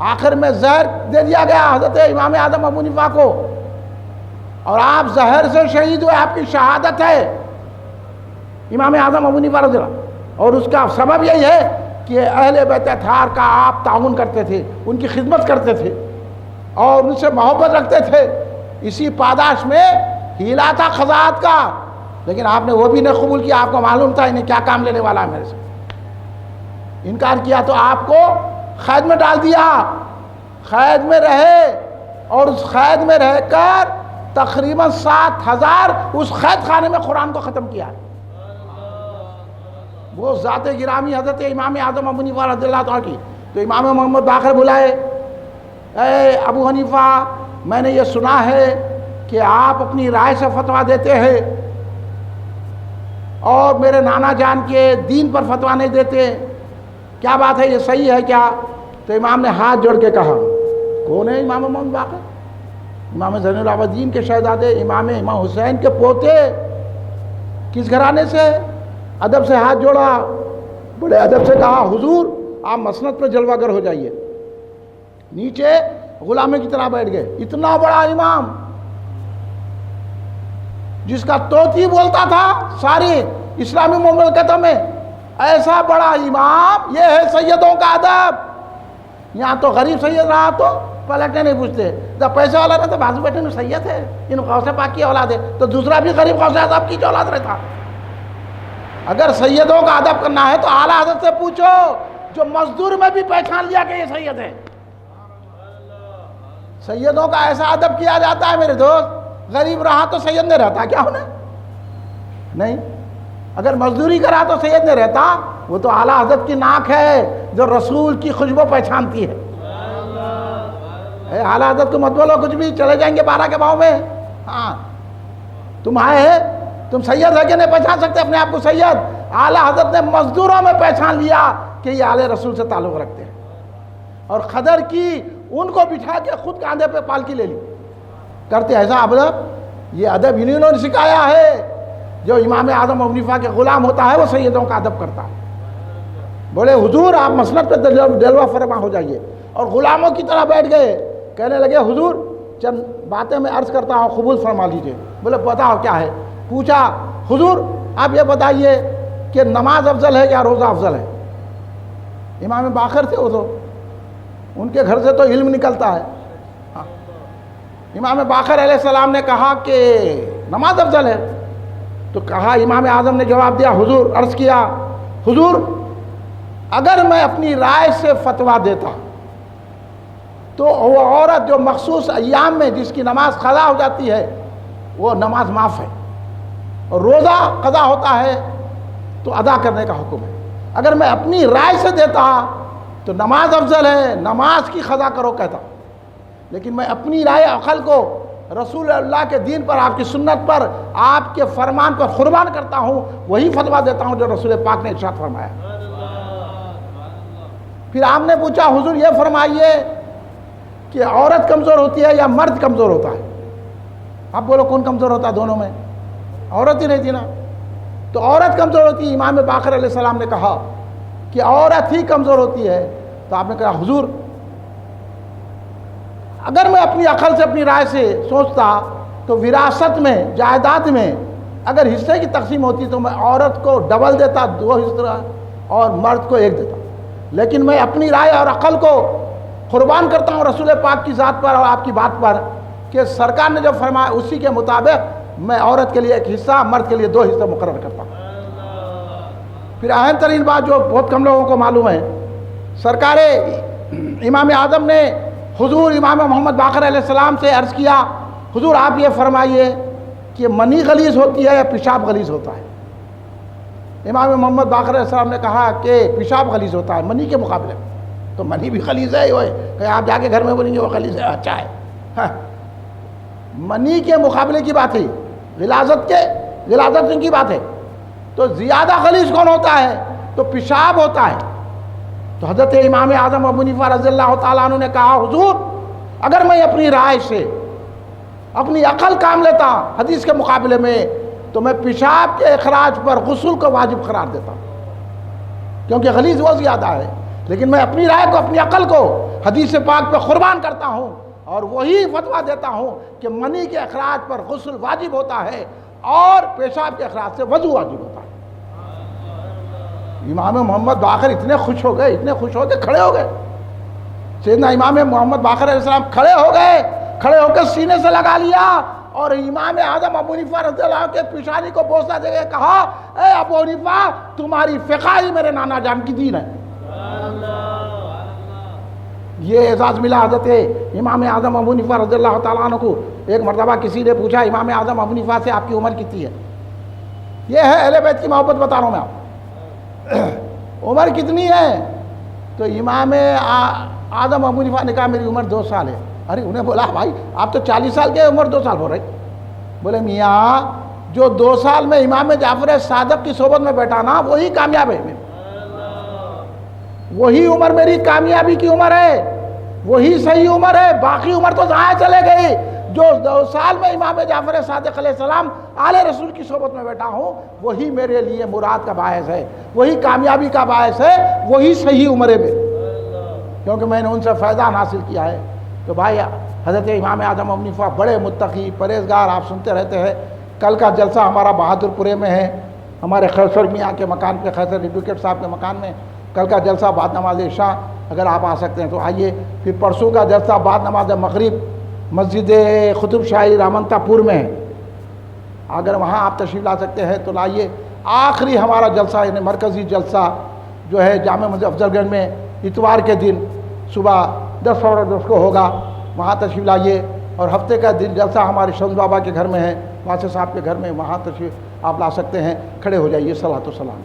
آخر میں زہر دے دیا گیا حضرت امام اعظم ابو حنیفہ کو، اور آپ زہر سے شہید ہوئے. آپ کی شہادت ہے امام اعظم ابو حنیفہ رضی اللہ عنہ. اور اس کا سبب یہی ہے کہ اہل بیت اطہار کا آپ تعاون کرتے تھے، ان کی خدمت کرتے تھے اور ان سے محبت رکھتے تھے. اسی پاداش میں ہیلا تھا خزاعت کا، لیکن آپ نے وہ بھی نہیں قبول کیا. آپ کو معلوم تھا انہیں کیا کام لینے والا ہے میرے سے. انکار کیا تو آپ کو قید میں ڈال دیا. قید میں رہے اور اس قید میں رہ کر تقریباً 7,000 اس قید خانے میں قرآن کو ختم کیا. وہ ذات گرامی حضرت امام اعظم ابو حنیفہ رضی اللہ عنہ کی. تو امام محمد باقر بلائے، اے ابو حنیفہ میں نے یہ سنا ہے کہ آپ اپنی رائے سے فتویٰ دیتے ہیں اور میرے نانا جان کے دین پر فتویٰ نہیں دیتے، کیا بات ہے، یہ صحیح ہے کیا؟ تو امام نے ہاتھ جوڑ کے کہا. کون ہے امام محمد باقر؟ امام زین العابدین کے شہزادے، امام حسین کے پوتے. کس گھرانے سے؟ ادب سے ہاتھ جوڑا، بڑے ادب سے کہا حضور آپ مسند پہ جلوہ گر ہو جائیے. نیچے غلامے کی طرح بیٹھ گئے. اتنا بڑا امام جس کا طوطی بولتا تھا ساری اسلامی مملکتوں میں، ایسا بڑا امام. یہ ہے سیدوں کا ادب. یہاں تو غریب سید رہا تو پلٹنے نہیں پوچھتے، جب پیسے والا رہتا بازو بیٹھے میں سید ہے، ان غوث پاک کی اولاد ہے، تو دوسرا بھی غریب غوث اعظم کی اولاد رہتا. اگر سیدوں کا ادب کرنا ہے تو اعلیٰ حضرت سے پوچھو جو مزدور میں بھی پہچان لیا کہ یہ سید ہے. سیدوں کا ایسا ادب کیا جاتا ہے میرے دوست. غریب رہا تو سید نہیں رہتا کیا ہونا؟ نہیں. اگر مزدوری کرا تو سید نہیں رہتا. وہ تو اعلیٰ حضرت کی ناک ہے جو رسول کی خوشبو پہچانتی ہے. اعلیٰ حضرت کو مت بولو کچھ بھی، چلے جائیں گے 12 کے بھاؤ میں. ہاں تم آئے ہیں، تم سید ہے کہ نہیں پہچان سکتے اپنے آپ کو سید؟ اعلیٰ حضرت نے مزدوروں میں پہچان لیا کہ یہ آل رسول سے تعلق رکھتے ہیں. اور خدر کی ان کو بٹھا کے خود کاندھے پہ پالکی لے لی. کرتے ایسا ادب، یہ ادب انہوں نے سکھایا ہے. جو امام اعظم ابو حنیفہ کے غلام ہوتا ہے وہ سیدوں کا ادب کرتا ہے. بولے حضور آپ مسند پہ جلوہ فرما ہو جائیے. اور غلاموں کی طرح بیٹھ گئے. کہنے لگے حضور چند باتیں میں عرض کرتا ہوں، قبول فرما لیجئے. بولے بتاؤ کیا ہے؟ پوچھا حضور آپ یہ بتائیے کہ نماز افضل ہے یا روزہ افضل ہے؟ امام باقر تھے وہ تو، ان کے گھر سے تو علم نکلتا ہے. امام باقر علیہ السلام نے کہا کہ نماز افضل ہے. تو کہا امام اعظم نے جواب دیا، حضور عرض کیا حضور اگر میں اپنی رائے سے فتویٰ دیتا تو وہ عورت جو مخصوص ایام میں جس کی نماز قضا ہو جاتی ہے وہ نماز معاف ہے، اور روزہ قضا ہوتا ہے تو ادا کرنے کا حکم ہے. اگر میں اپنی رائے سے دیتا تو نماز افضل ہے، نماز کی قضا کرو کہتا. لیکن میں اپنی رائے عقل کو رسول اللہ کے دین پر، آپ کی سنت پر، آپ کے فرمان پر قربان کرتا ہوں، وہی فتویٰ دیتا ہوں جو رسول پاک نے ارشاد فرمایا. پھر آپ نے پوچھا حضور یہ فرمائیے کہ عورت کمزور ہوتی ہے یا مرد کمزور ہوتا ہے؟ آپ بولو کون کمزور ہوتا ہے دونوں میں؟ عورت ہی نہیں تھی نا. تو عورت کمزور ہوتی ہے. امام باقر علیہ السلام نے کہا کہ عورت ہی کمزور ہوتی ہے. تو آپ نے کہا حضور اگر میں اپنی عقل سے اپنی رائے سے سوچتا تو وراثت میں، جائیداد میں اگر حصے کی تقسیم ہوتی تو میں عورت کو ڈبل دیتا، 2 حصہ، اور مرد کو 1 دیتا. لیکن میں اپنی رائے اور عقل کو قربان کرتا ہوں رسول پاک کی ذات پر اور آپ کی بات پر کہ سرکار نے جو فرمایا اسی کے مطابق میں عورت کے لیے 1 حصہ، مرد کے لیے 2 حصہ مقرر کرتا ہوں. پھر اہم ترین بات جو بہت کم لوگوں کو معلوم ہے، سرکار امام اعظم نے حضور امام محمد باقر علیہ السلام سے عرض کیا حضور آپ یہ فرمائیے کہ منی غلیظ ہوتی ہے یا پیشاب غلیظ ہوتا ہے؟ امام محمد باقر علیہ السلام نے کہا کہ پیشاب غلیظ ہوتا ہے منی کے مقابلے میں. تو منی بھی غلیظ ہے کہ آپ جا کے گھر میں بولیں گے وہ غلیظ ہے، اچھا ہے. منی کے مقابلے کی بات ہے، غلاظت کی بات ہے. تو زیادہ غلیظ کون ہوتا ہے؟ تو پیشاب ہوتا ہے. تو حضرت امام اعظم ابو حنیفہ رضی اللہ تعالیٰ عنہ نے کہا حضور اگر میں اپنی رائے سے اپنی عقل کام لیتا حدیث کے مقابلے میں تو میں پیشاب کے اخراج پر غسل کو واجب قرار دیتا، کیونکہ غلیظ وہ زیادہ ہے، لیکن میں اپنی رائے کو اپنی عقل کو حدیث پاک پہ قربان کرتا ہوں اور وہی فتویٰ دیتا ہوں کہ منی کے اخراج پر غسل واجب ہوتا ہے اور پیشاب کے اخراج سے وضو واجب ہوتا ہے۔ امام محمد باقر اتنے خوش ہو گئے کھڑے ہو گئے۔ سیدنا امام محمد باقر علیہ السلام کھڑے ہو کے سینے سے لگا لیا اور امام اعظم ابو حنیفہ رضی اللہ عنہ کے پیشانی کو بوسہ دے کے کہا اے ابو حنیفہ تمہاری فقہ ہی میرے نانا جان کی دین ہے۔ یہ اعزاز ملا حضرت امام اعظم ابو حنیفہ رضی اللہ تعالیٰ عنہ کو۔ ایک مرتبہ کسی نے پوچھا امام اعظم ابو حنیفہ سے آپ کی عمر کتنی ہے؟ یہ ہے اہل بیت کی محبت بتا رہا ہوں میں آپ، عمر کتنی ہے؟ تو امام اعظم ابو حنیفہ نے کہا میری عمر 2 سال ہے۔ ارے انہیں بولا بھائی آپ تو 40 سال کے عمر 2 سال ہو رہے۔ بولے میاں جو 2 سال میں امام جعفر صادق کی صحبت میں بیٹھا نا وہی کامیاب ہے، وہی عمر میری کامیابی کی عمر ہے، وہی صحیح عمر ہے، باقی عمر تو ضائع چلے گئی۔ جو 2 سال میں امام جعفر صادق علیہ السلام آل رسول کی صحبت میں بیٹھا ہوں وہی میرے لیے مراد کا باعث ہے، وہی کامیابی کا باعث ہے، وہی صحیح عمر ہے میری، کیونکہ میں نے ان سے فیضان حاصل کیا ہے۔ تو بھائی حضرت امام اعظم ابو حنیفہ بڑے متقی پرہیزگار، آپ سنتے رہتے ہیں۔ کل کا جلسہ ہمارا بہادر پورے میں ہے، ہمارے خیسر میاں کے مکان پہ، خیسر ایڈوکیٹ صاحب کے مکان میں کل کا جلسہ بعد نماز عشاء، اگر آپ آ سکتے ہیں تو آئیے۔ پھر پرسوں کا جلسہ بعد نماز مغرب مسجد قطب شاہی رامنتا پور میں ہے، اگر وہاں آپ تشریف لا سکتے ہیں تو لائیے۔ آخری ہمارا جلسہ یعنی مرکزی جلسہ جو ہے جامع مسجد افضل گنج میں اتوار کے دن صبح 10:10 کو ہوگا، وہاں تشریف لائیے۔ اور ہفتے کا دن جلسہ ہمارے شمس بابا کے گھر میں ہے، واسع صاحب کے گھر میں، وہاں تشریف آپ لا سکتے ہیں۔ کھڑے ہو جائیے، صلاۃ و سلام۔